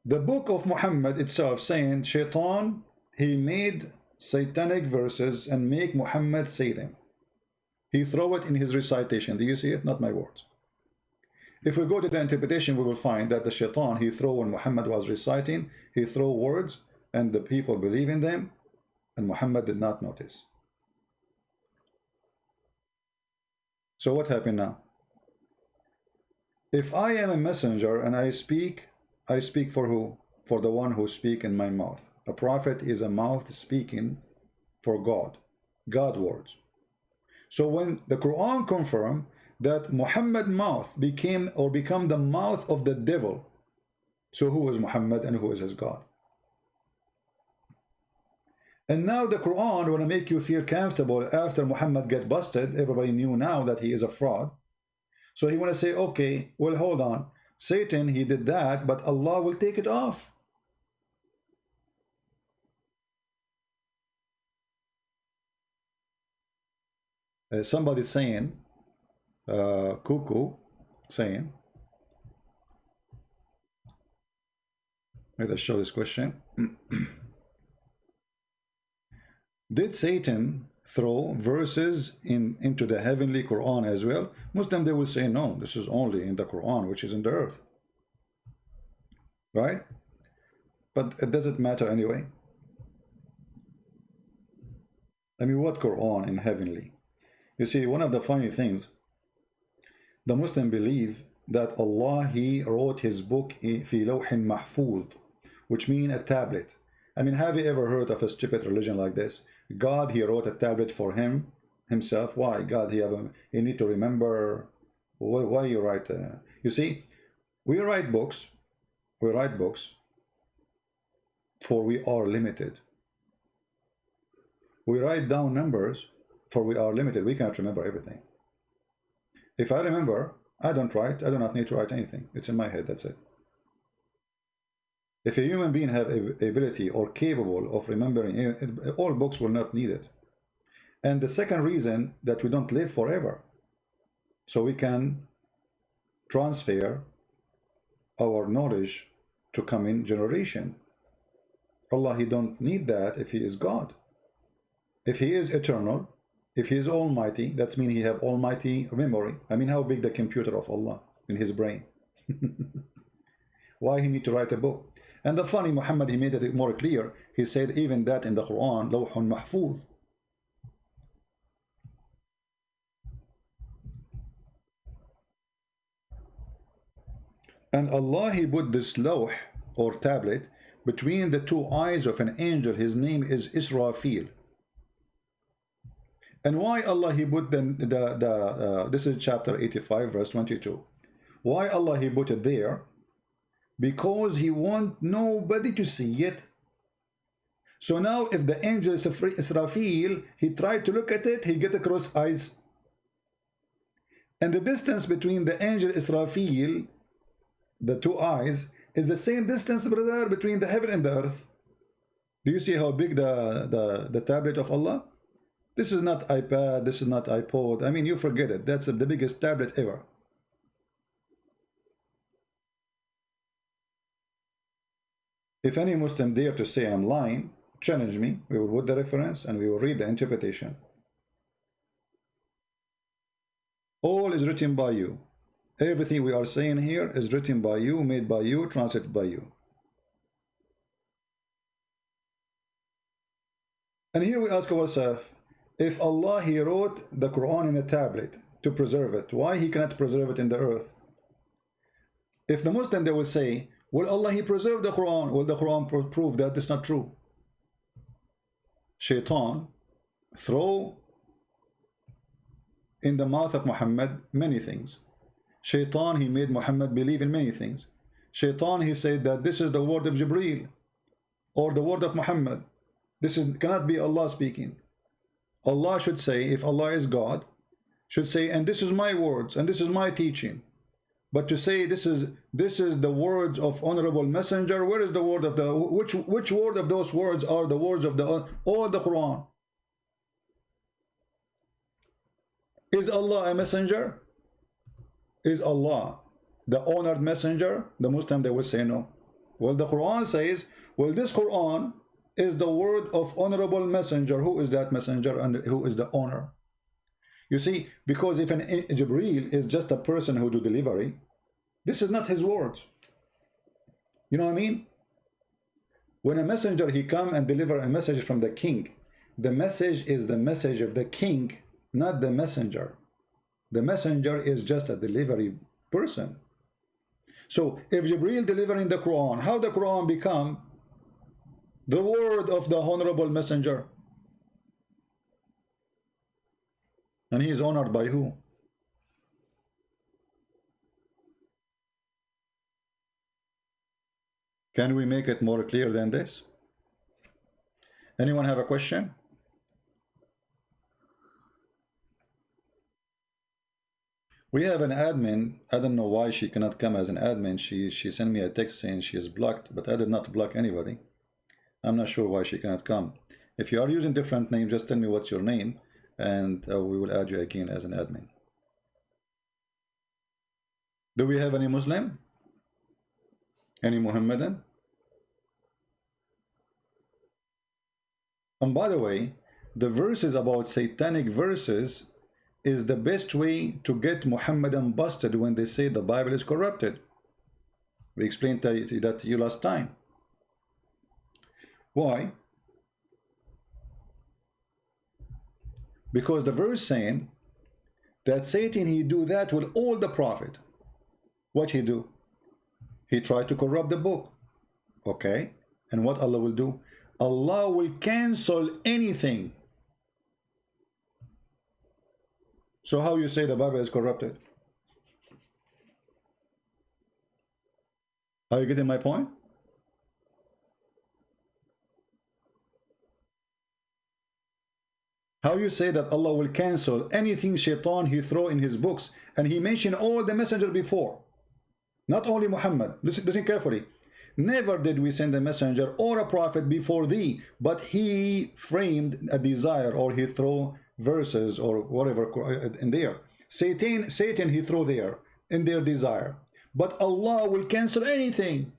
The book of Muhammad itself saying shaitan, he made satanic verses and make Muhammad say them. He throw it in his recitation. Do you see it? Not my words. If we go to the interpretation, we will find that the shaitan, he throw when Muhammad was reciting, he throw words and the people believe in them, and Muhammad did not notice. So what happened now? If I am a messenger and I speak for who? For the one who speak in my mouth. A prophet is a mouth speaking for God, God words. So when the Quran confirm that Muhammad's mouth become the mouth of the devil, so who is Muhammad and who is his God? And now the Quran want to make you feel comfortable after Muhammad get busted. Everybody knew now that he is a fraud. So he want to say, okay, well, hold on. Satan, he did that, but Allah will take it off. Somebody saying, cuckoo saying, let us show this question. Did Satan throw verses into the heavenly Quran as well? Muslim, they will say no, this is only in the Quran, which is in the earth, right? But it doesn't matter anyway. I mean, what Quran in heavenly? You see, one of the funny things, the Muslim believe that Allah, he wrote his book fi lawhin mahfuz, which means a tablet. I mean, have you ever heard of a stupid religion like this? God, he wrote a tablet for himself. Why? God, he need to remember. Why you write? You see, we write books for we are limited. We write down numbers for we are limited. We cannot remember everything. If I remember, I don't write. I do not need to write anything. It's in my head. That's it. If a human being have ability or capable of remembering, all books will not need it. And the second reason that we don't live forever, so we can transfer our knowledge to coming generation. Allah, he don't need that if he is God. If he is eternal, if he is almighty, that means he have almighty memory. I mean, how big the computer of Allah in his brain? Why he need to write a book? And the funny, Muhammad, he made it more clear. He said even that in the Quran, lawhun mahfuz. And Allah, he put this lawh or tablet between the two eyes of an angel. His name is Israfil. And why Allah, he put this is chapter 85, verse 22. Why Allah, he put it there? Because he want nobody to see it. So now if the angel Israfil, he tried to look at it, he get across eyes. And the distance between the angel Israfil, the two eyes, is the same distance, brother, between the heaven and the earth. Do you see how big the tablet of Allah? This is not iPad, this is not iPod. I mean, you forget it. That's the biggest tablet ever. If any Muslim dare to say I'm lying, challenge me. We will put the reference and we will read the interpretation. All is written by you. Everything we are saying here is written by you, made by you, translated by you. And here we ask ourselves, if Allah, he wrote the Quran in a tablet to preserve it, why he cannot preserve it in the earth? If the Muslim, they will say, well, Allah, he preserved the Quran. Will the Quran prove that it's not true? Shaitan throw in the mouth of Muhammad many things. Shaitan, he made Muhammad believe in many things. Shaitan, he said that this is the word of Jibreel or the word of Muhammad. This cannot be Allah speaking. Allah should say, if Allah is God, should say, and this is my words and this is my teaching. But to say this is the words of honorable messenger, where is the word of the which word of those words are the words of the or the Quran? Is Allah a messenger? Is Allah the honored messenger? The Muslim, they will say no. Well, the Quran says, well, this Quran is the word of honorable messenger. Who is that messenger and who is the honor? You see, because if an Jibreel is just a person who do delivery, this is not his words. You know what I mean? When a messenger, he come and deliver a message from the king, the message is the message of the king, not the messenger. The messenger is just a delivery person. So if Jibreel delivering the Quran, how the Quran become the word of the honorable messenger? And he is honored by who? Can we make it more clear than this? Anyone have a question? We have an admin. I don't know why she cannot come as an admin. She sent me a text saying she is blocked, but I did not block anybody. I'm not sure why she cannot come. If you are using different name, just tell me what's your name, and we will add you again as an admin. Do we have any Muslim? Any Muhammadan? And by the way, the verses about satanic verses is the best way to get Muhammadan busted when they say the Bible is corrupted. We explained that to you last time. Why? Because the verse saying that Satan, he do that with all the prophet. What he do? He tried to corrupt the book. Okay, and what Allah will do? Allah will cancel anything. So how you say the Bible is corrupted? Are you getting my point? How you say that Allah will cancel anything Shaitan he throw in his books, and he mentioned all the messenger before, not only Muhammad. Listen carefully. Never did we send a messenger or a prophet before thee, but he framed a desire, or he throw verses or whatever in there. Satan he throw there in their desire, but Allah will cancel anything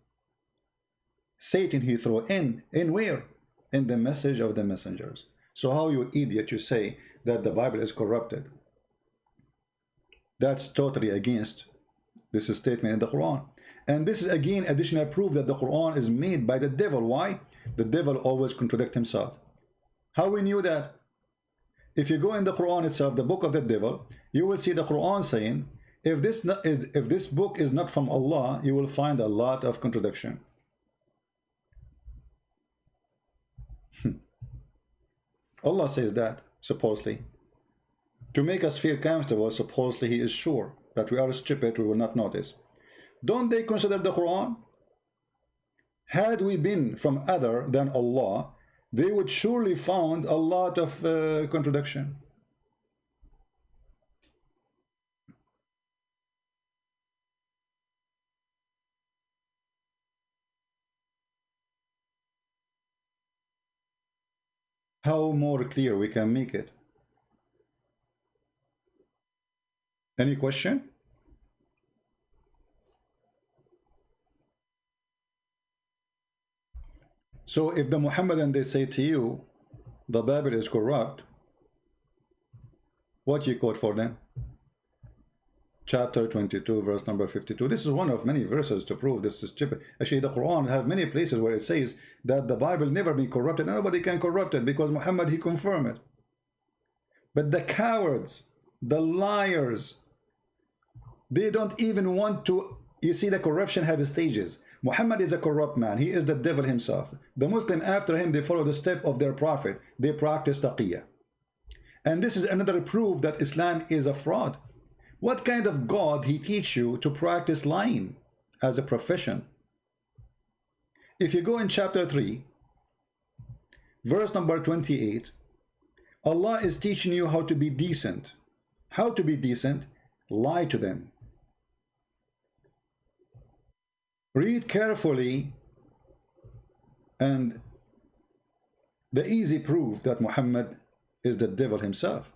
Satan he throw in where? In the message of the messengers. So how, you idiot, you say that the Bible is corrupted? That's totally against this statement in the Quran. And this is again additional proof that the Quran is made by the devil. Why? The devil always contradicts himself. How we knew that? If you go in the Quran itself, the book of the devil, you will see the Quran saying, if this book is not from Allah, you will find a lot of contradiction. Allah says that, supposedly. To make us feel comfortable, supposedly he is sure that we are stupid, we will not notice. Don't they consider the Quran? Had we been from other than Allah, they would surely found a lot of contradiction. How more clear we can make it? Any question? So if the Muhammadan, they say to you the Bible is corrupt, what you quote for them? Chapter 22, verse number 52. This is one of many verses to prove this is stupid. Actually, the Quran have many places where it says that the Bible never been corrupted. Nobody can corrupt it because Muhammad, he confirmed it. But the cowards, the liars, they don't even want to. You see, the corruption have stages. Muhammad is a corrupt man. He is the devil himself. The Muslim after him, they follow the step of their prophet. They practice taqiyya. And this is another proof that Islam is a fraud. What kind of God he teach you to practice lying as a profession. If you go in chapter 3, verse number 28, Allah is teaching you how to be decent. How to be decent? Lie to them. Read carefully, and the easy proof that Muhammad is the devil himself.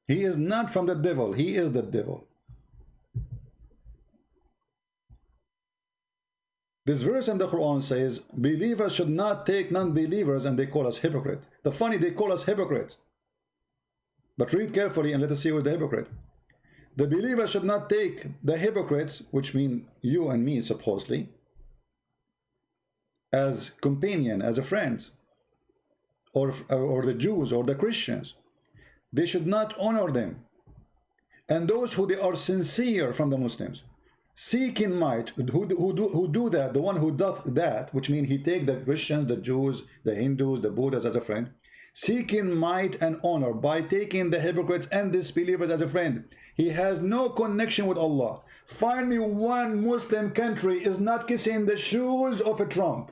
He is not from the devil, he is the devil. This verse in the Quran says, believers should not take non-believers, and they call us hypocrite. The funny, they call us hypocrites. But read carefully and let us see who's the hypocrite. The believers should not take the hypocrites, which mean you and me supposedly, as companion, as a friend, or the Jews or the Christians. They should not honor them. And those who they are sincere from the Muslims, seeking might, who do that, the one who doth that, which means he take the Christians, the Jews, the Hindus, the Buddhas as a friend, seeking might and honor by taking the hypocrites and disbelievers as a friend. He has no connection with Allah. Find me one Muslim country is not kissing the shoes of a Trump.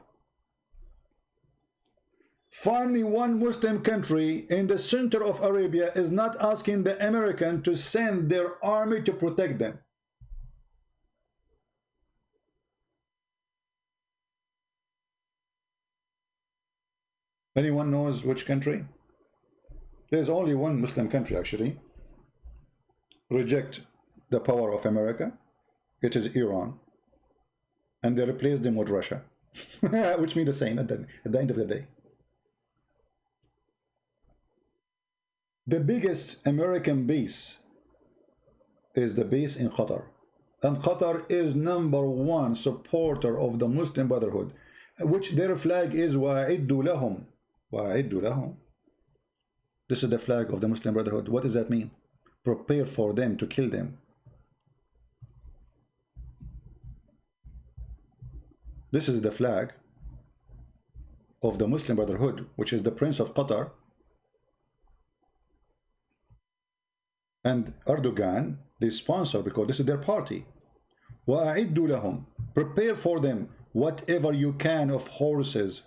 Find me one Muslim country in the center of Arabia is not asking the American to send their army to protect them. Anyone knows which country? There's only one Muslim country actually reject the power of America. It is Iran, and they replaced them with Russia. Which means the same at the end of the day. The biggest American base is the base in Qatar, and Qatar is #1 supporter of the Muslim Brotherhood, which their flag is وَأَعِدُّ لَهُمْ. وَأَعِدُّ لَهُمْ. This is the flag of the Muslim Brotherhood. What does that mean? Prepare for them to kill them. This is the flag of the Muslim Brotherhood, which is the Prince of Qatar and Erdogan. They sponsor because this is their party. وَأَعِدُّ لَهُمْ. Prepare for them whatever you can of horses.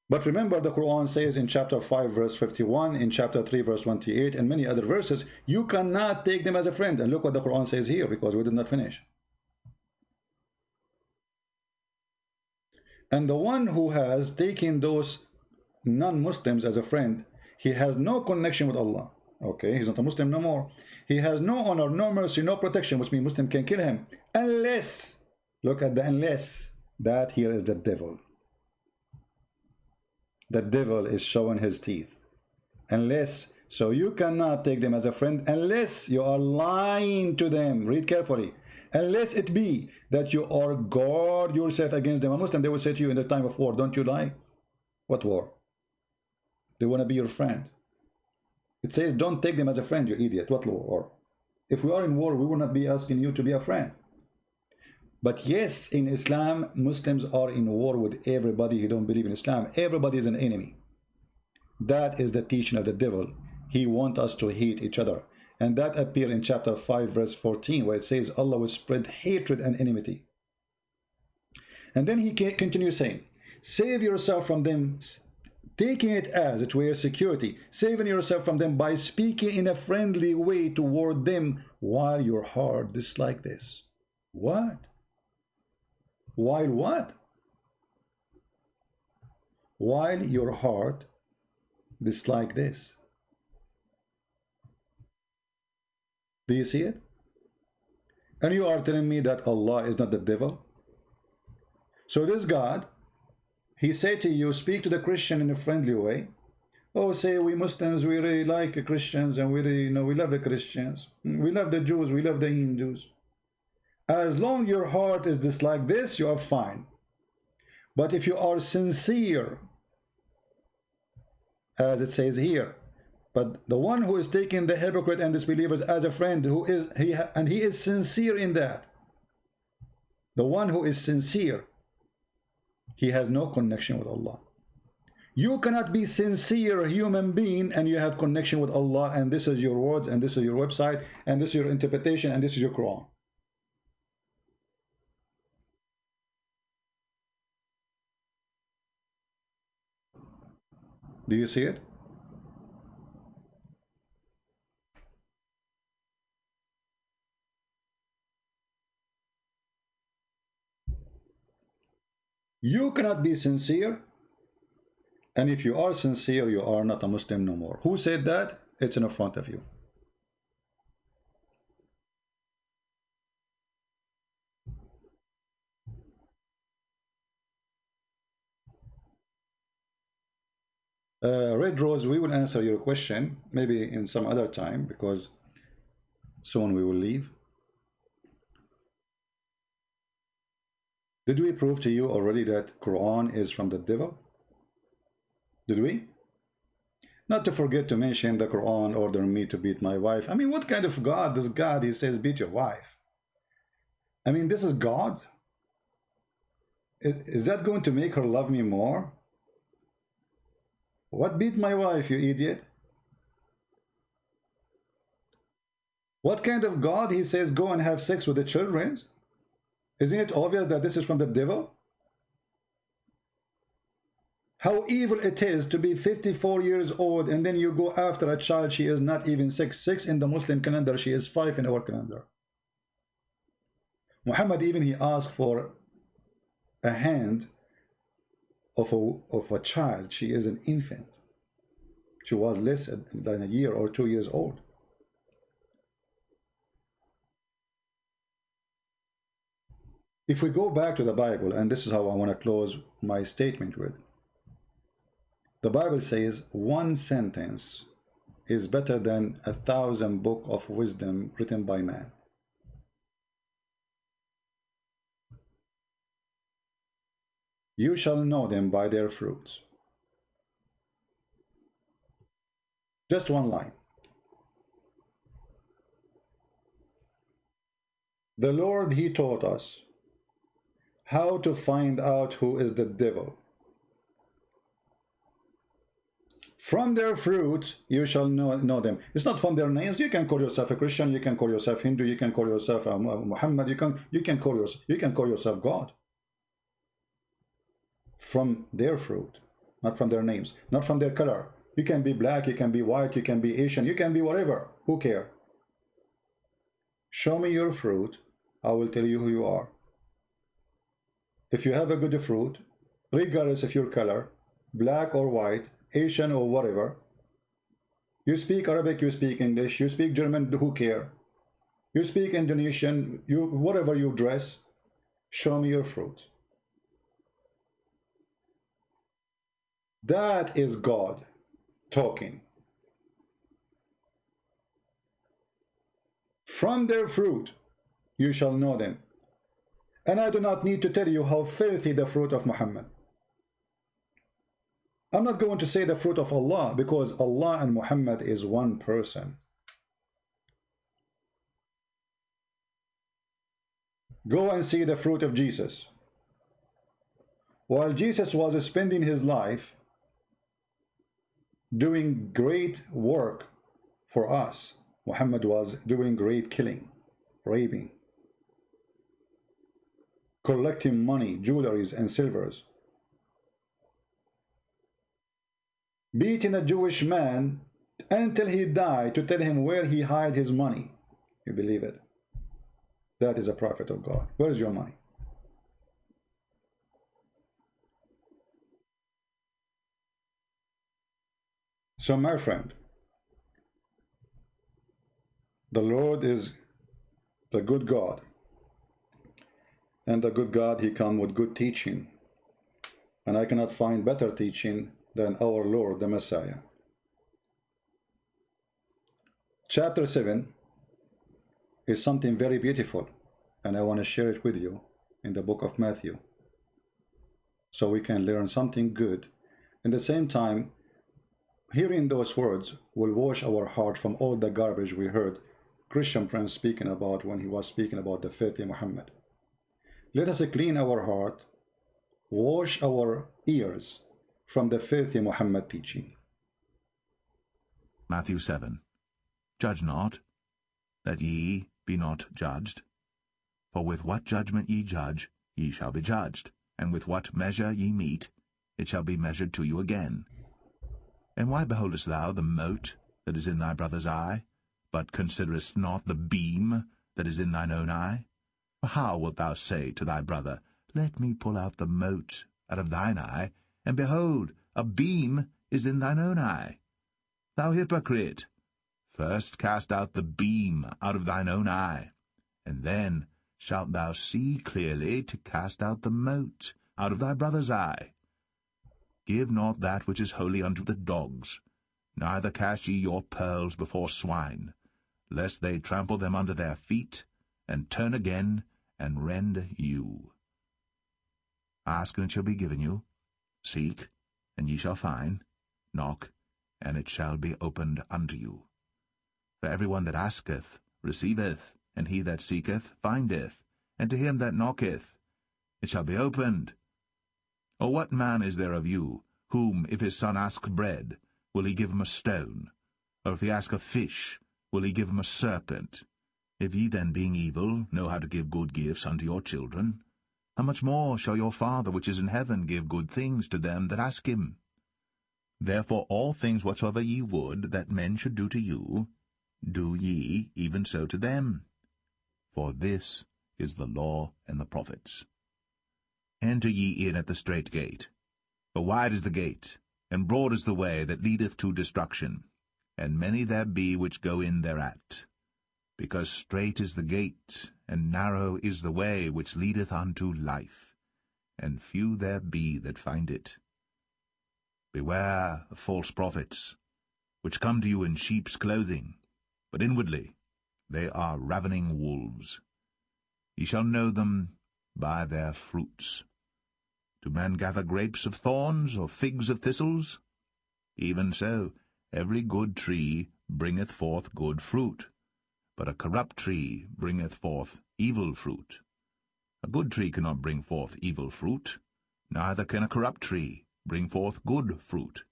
But remember, the Quran says in chapter 5 verse 51, in chapter 3 verse 28, and many other verses, you cannot take them as a friend. And look what the Quran says here, because we did not finish. And the one who has taken those non-Muslims as a friend, he has no connection with Allah. Okay, he's not a Muslim no more. He has no honor, no mercy, no protection, which means Muslim can kill him. Unless, look at the unless, that here is the devil. The devil is showing his teeth. Unless, so you cannot take them as a friend unless you are lying to them. Read carefully. Unless it be that you are guard yourself against them. A Muslim, they will say to you in the time of war, don't you lie? What war? They want to be your friend. It says don't take them as a friend, you idiot. What war? If we are in war, we will not be asking you to be a friend. But yes, in Islam, Muslims are in war with everybody who don't believe in Islam. Everybody is an enemy. That is the teaching of the devil. He wants us to hate each other. And that appears in chapter 5 verse 14, where it says Allah will spread hatred and enmity. And then he continues saying, save yourself from them, taking it as it were security, saving yourself from them by speaking in a friendly way toward them while your heart dislike this. What? While what? While your heart dislike this. Do you see it? And you are telling me that Allah is not the devil? So this God, he said to you, speak to the Christian in a friendly way. Oh, say we Muslims, we really like Christians, and we really, we love the Christians. We love the Jews, we love the Hindus. As long as your heart is just like this, you are fine. But if you are sincere, as it says here, but the one who is taking the hypocrite and disbelievers as a friend, he is sincere in that. The one who is sincere, he has no connection with Allah. You cannot be sincere human being and you have connection with Allah, and this is your words, and this is your website, and this is your interpretation, and this is your Quran. Do you see it? You cannot be sincere, and if you are sincere, you are not a Muslim no more. Who said that? It's in front of you. Red Rose, we will answer your question maybe in some other time because soon we will leave. Did we prove to you already that Quran is from the devil? Did we? Not to forget to mention the Quran ordered me to beat my wife. I mean, what kind of God? This God, he says, beat your wife. I mean, this is God? Is that going to make her love me more? What beat my wife, you idiot? What kind of God, he says, go and have sex with the children? Isn't it obvious that this is from the devil? How evil it is to be 54 years old and then you go after a child, she is not even 6. 6 in the Muslim calendar, she is 5 in our calendar. Muhammad even he asked for a hand of a child. She is an infant. She was less than a year or 2 years old. If we go back to the Bible, and this is how I want to close my statement with, the Bible says one sentence is better than 1,000 books of wisdom written by man. You shall know them by their fruits. Just one line. The Lord, he taught us how to find out who is the devil. From their fruits you shall know them. It's not from their names. You can call yourself a Christian, you can call yourself Hindu, you can call yourself Muhammad, you can call yourself God. From their fruit, not from their names, not from their color. You can be black, you can be white, you can be Asian, you can be whatever. Who cares? Show me your fruit, I will tell you who you are. If you have a good fruit, regardless of your color, black or white, Asian or whatever, you speak Arabic, you speak English, you speak German, who care? You speak Indonesian, whatever you dress, show me your fruit. That is God talking. From their fruit you shall know them. And I do not need to tell you how filthy the fruit of Muhammad. I'm not going to say the fruit of Allah because Allah and Muhammad is one person. Go and see the fruit of Jesus. While Jesus was spending his life doing great work for us, Muhammad was doing great killing, raping, collecting money, jewelries and silvers, beating a Jewish man until he died to tell him where he hid his money. You believe it? That is a prophet of God. Where is your money? So my friend, the Lord is the good God, and the good God, he come with good teaching, and I cannot find better teaching than our Lord the Messiah. Chapter 7 is something very beautiful, and I want to share it with you in the book of Matthew so we can learn something good. In the same time, hearing those words will wash our heart from all the garbage we heard Christian Prince speaking about when he was speaking about the filthy Muhammad. Let us clean our heart, wash our ears, from the filthy Muhammad teaching. Matthew 7. Judge not, that ye be not judged. For with what judgment ye judge, ye shall be judged, and with what measure ye mete, it shall be measured to you again. And why beholdest thou the mote that is in thy brother's eye, but considerest not the beam that is in thine own eye? For how wilt thou say to thy brother, Let me pull out the mote out of thine eye, and behold, a beam is in thine own eye? Thou hypocrite, first cast out the beam out of thine own eye, and then shalt thou see clearly to cast out the mote out of thy brother's eye. Give not that which is holy unto the dogs, neither cast ye your pearls before swine, lest they trample them under their feet, and turn again, and rend you. Ask, and it shall be given you. Seek, and ye shall find. Knock, and it shall be opened unto you. For every one that asketh receiveth, and he that seeketh findeth, and to him that knocketh it shall be opened. Or what man is there of you, whom, if his son ask bread, will he give him a stone? Or if he ask a fish, will he give him a serpent? If ye then, being evil, know how to give good gifts unto your children, how much more shall your Father which is in heaven give good things to them that ask him? Therefore all things whatsoever ye would that men should do to you, do ye even so to them. For this is the law and the prophets. Enter ye in at the strait gate. For wide is the gate, and broad is the way that leadeth to destruction, and many there be which go in thereat. Because strait is the gate, and narrow is the way which leadeth unto life, and few there be that find it. Beware of false prophets, which come to you in sheep's clothing, but inwardly they are ravening wolves. Ye shall know them by their fruits. Do men gather grapes of thorns, or figs of thistles? Even so, every good tree bringeth forth good fruit, but a corrupt tree bringeth forth evil fruit. A good tree cannot bring forth evil fruit, neither can a corrupt tree bring forth good fruit.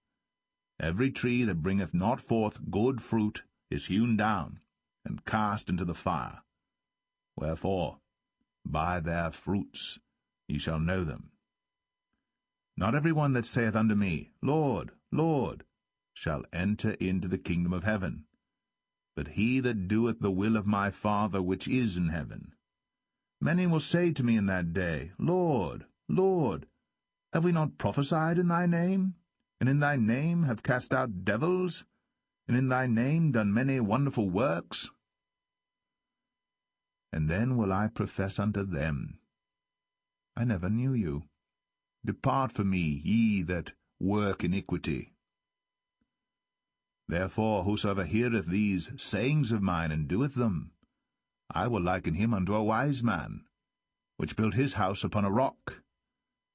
Every tree that bringeth not forth good fruit is hewn down, and cast into the fire. Wherefore, by their fruits ye shall know them. Not every one that saith unto me, Lord, Lord, shall enter into the kingdom of heaven, but he that doeth the will of my Father which is in heaven. Many will say to me in that day, Lord, Lord, have we not prophesied in thy name, and in thy name have cast out devils, and in thy name done many wonderful works? And then will I profess unto them, I never knew you. Depart from me, ye that work iniquity. Therefore whosoever heareth these sayings of mine, and doeth them, I will liken him unto a wise man, which built his house upon a rock.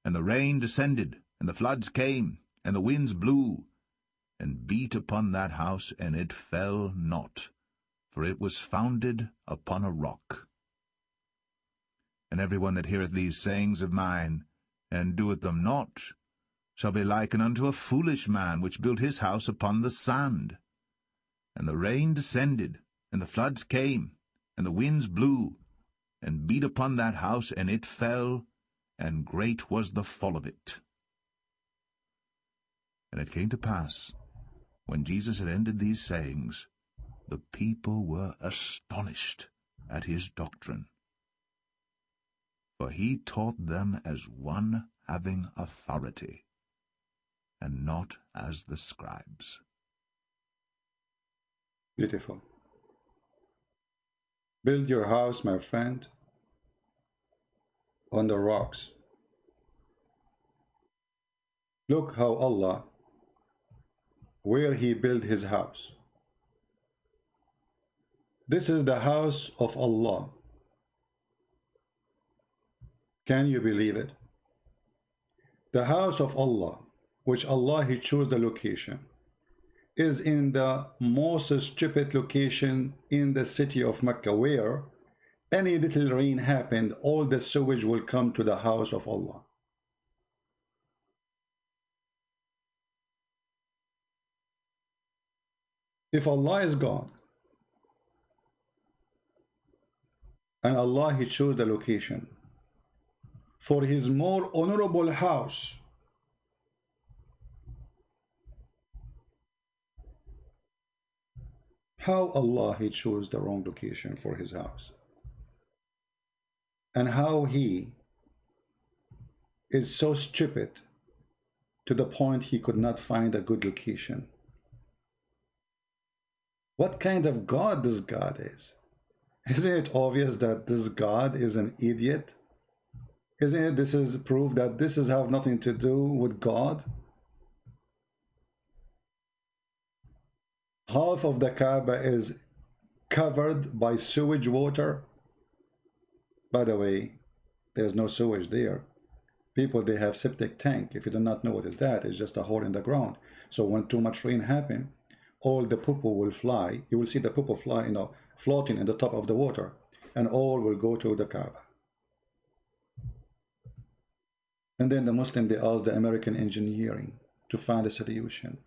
And the rain descended, and the floods came, and the winds blew, and beat upon that house, and it fell not, for it was founded upon a rock. And every one that heareth these sayings of mine, and doeth them not, shall be likened unto a foolish man, which built his house upon the sand. And the rain descended, and the floods came, and the winds blew, and beat upon that house, and it fell, and great was the fall of it. And it came to pass, when Jesus had ended these sayings, the people were astonished at his doctrine. For he taught them as one having authority, and not as the scribes. Beautiful. Build your house, my friend, on the rocks. Look how Allah, where he built his house. This is the house of Allah. Can you believe it? The house of Allah, which Allah he chose the location, is in the most stupid location in the city of Mecca, where any little rain happened, all the sewage will come to the house of Allah. If Allah is God and Allah he chose the location for his more honorable house, how Allah he chose the wrong location for his house, and how he is so stupid to the point he could not find a good location. What kind of God this God is? Isn't it obvious that this God is an idiot? Isn't it this is proof that this is have nothing to do with God? Half of the Kaaba is covered by sewage water. By the way, there's no sewage there. People, they have septic tank. If you do not know what is that, it's just a hole in the ground. So when too much rain happen, all the poo-poo will fly. You will see the poo-poo fly, floating in the top of the water, and all will go to the Kaaba. And then the Muslim, they ask the American engineering to find a solution.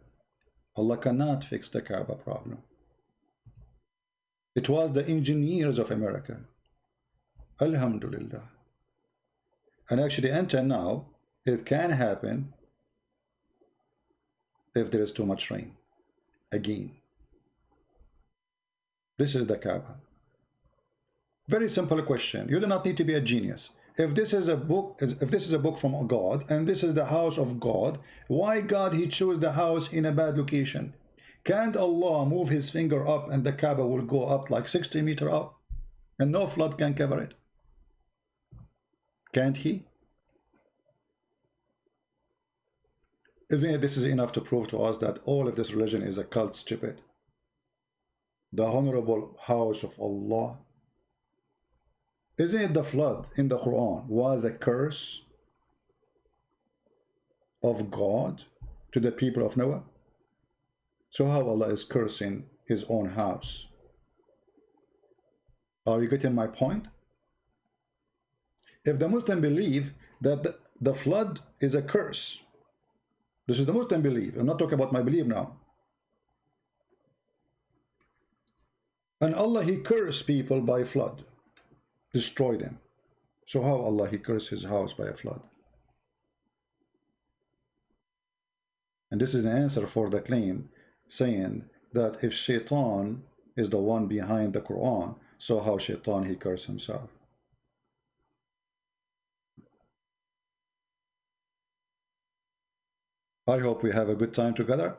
Allah cannot fix the Kaaba problem. It was the engineers of America. Alhamdulillah. And actually, until now, it can happen if there is too much rain. Again, this is the Kaaba. Very simple question. You do not need to be a genius. If this is a book, from God, and this is the house of God, why God he chose the house in a bad location? Can't Allah move his finger up and the Kaaba will go up like 60 meters up, and no flood can cover it? Can't he? Isn't it this is enough to prove to us that all of this religion is a cult, stupid? The honorable house of Allah. Isn't it the flood in the Quran was a curse of God to the people of Noah? So how Allah is cursing his own house? Are you getting my point? If the Muslim believe that the flood is a curse, this is the Muslim belief. I'm not talking about my belief now. And Allah he cursed people by flood, destroy them. So how Allah he cursed his house by a flood? And this is an answer for the claim saying that if Shaitan is the one behind the Quran, so how Shaitan he cursed himself? I hope we have a good time together.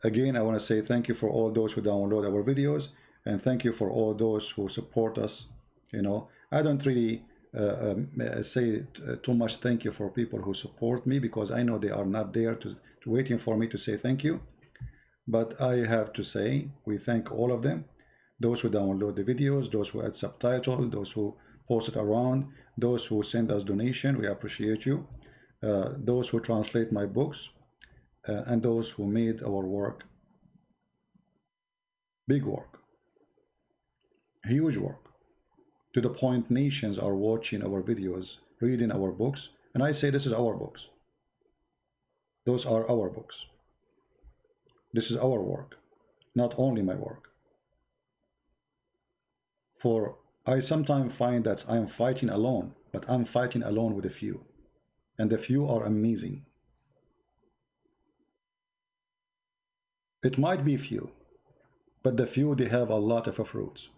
Again, I want to say thank you for all those who download our videos, and thank you for all those who support us. I don't really say too much thank you for people who support me, because I know they are not there to waiting for me to say thank you. But I have to say we thank all of them, those who download the videos, those who add subtitle, those who post it around, those who send us donation, we appreciate you. Those who translate my books, and those who made our work, big work, huge work, to the point nations are watching our videos, reading our books, and I say this is our books. Those are our books. This is our work, not only my work. For I sometimes find that I am fighting alone, but I'm fighting alone with a few. And the few are amazing. It might be few, but the few, they have a lot of fruits.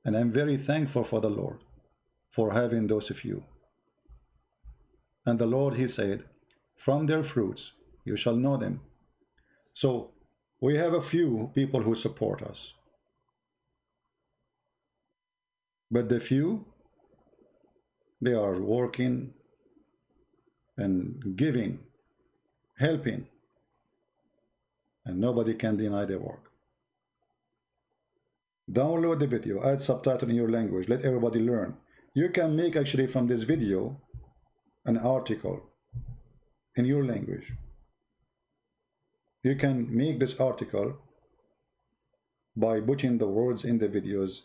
And I'm very thankful for the Lord for having those few. And the Lord, he said, from their fruits you shall know them. So we have a few people who support us. But the few, they are working and giving, helping, and nobody can deny their work. Download the video, add subtitle in your language, let everybody learn. You can make actually from this video an article in your language. You can make this article by putting the words in the videos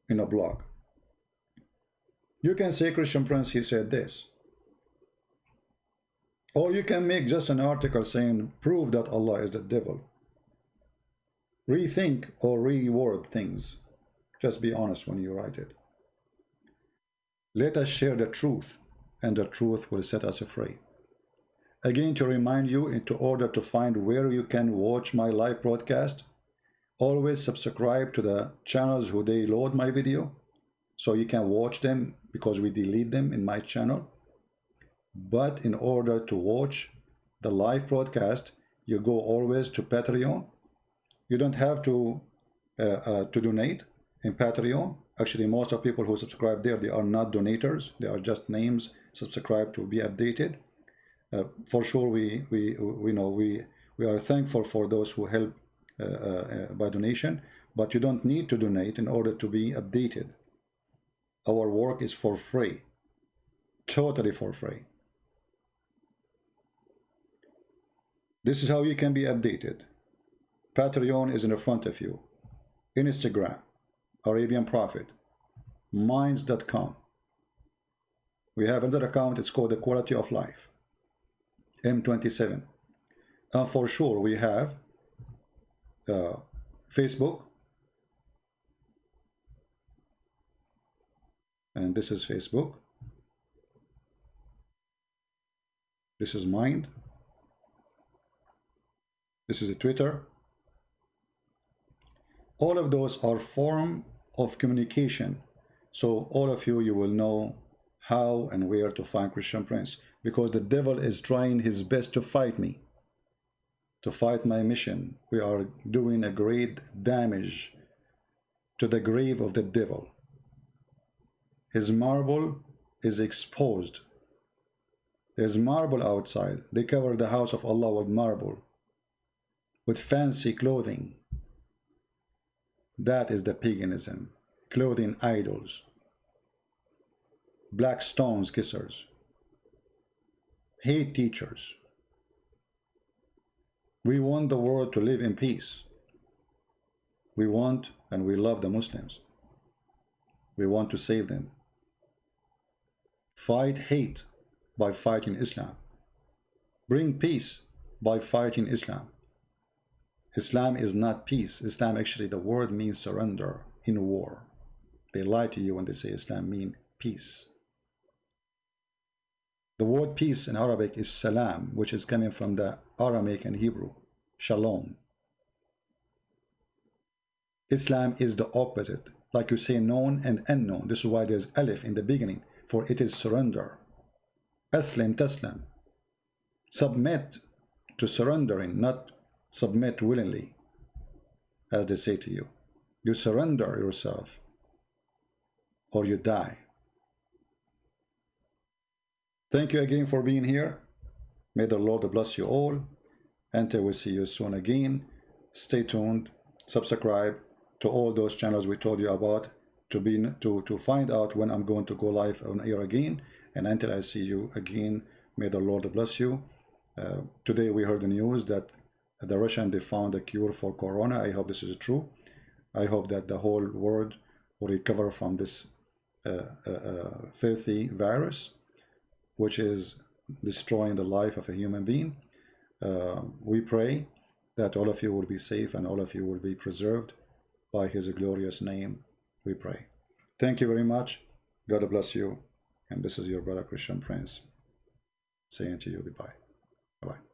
in a blog. You can say Christian Prince, he said this. Or you can make just an article saying, prove that Allah is the devil. Rethink or reword things. Just be honest when you write it. Let us share the truth, and the truth will set us free. Again, to remind you, in order to find where you can watch my live broadcast, always subscribe to the channels who they load my video, so you can watch them, because we delete them in my channel. But in order to watch the live broadcast, you go always to Patreon. You don't have to donate in Patreon. Actually, most of people who subscribe there, they are not donators. They are just names subscribed to be updated. For sure, we are thankful for those who help by donation, but you don't need to donate in order to be updated. Our work is for free, totally for free. This is how you can be updated. Patreon is in the front of you. Instagram, Arabian Prophet, minds.com. We have another account, it's called The Quality of Life, M27. And for sure, we have Facebook. And this is Facebook. This is Mind. This is a Twitter. All of those are form of communication. So all of you, you will know how and where to find Christian Prince, because the devil is trying his best to fight me, to fight my mission. We are doing a great damage to the grave of the devil. His marble is exposed. There's marble outside. They cover the house of Allah with marble, with fancy clothing. That is the paganism. Clothing idols. Black stones kissers. Hate teachers. We want the world to live in peace. We want and we love the Muslims. We want to save them. Fight hate by fighting Islam. Bring peace by fighting Islam. Islam is not peace. Islam, actually, the word means surrender in war. They lie to you when they say Islam means peace. The word peace in Arabic is salam, which is coming from the Aramaic and Hebrew, shalom. Islam is the opposite. Like you say, known and unknown. This is why there's alif in the beginning, for it is surrender. Aslim taslam. Submit to surrendering, not submit willingly, as they say to you. You surrender yourself, or you die. Thank you again for being here. May the Lord bless you all. Until we see you soon again, stay tuned, subscribe to all those channels we told you about to find out when I'm going to go live on air again. And until I see you again, may the Lord bless you. Today we heard the news that the Russians, they found a cure for corona. I hope this is true. I hope that the whole world will recover from this filthy virus, which is destroying the life of a human being. We pray that all of you will be safe and all of you will be preserved by his glorious name. We pray. Thank you very much. God bless you. And this is your brother Christian Prince saying to you goodbye. Bye-bye.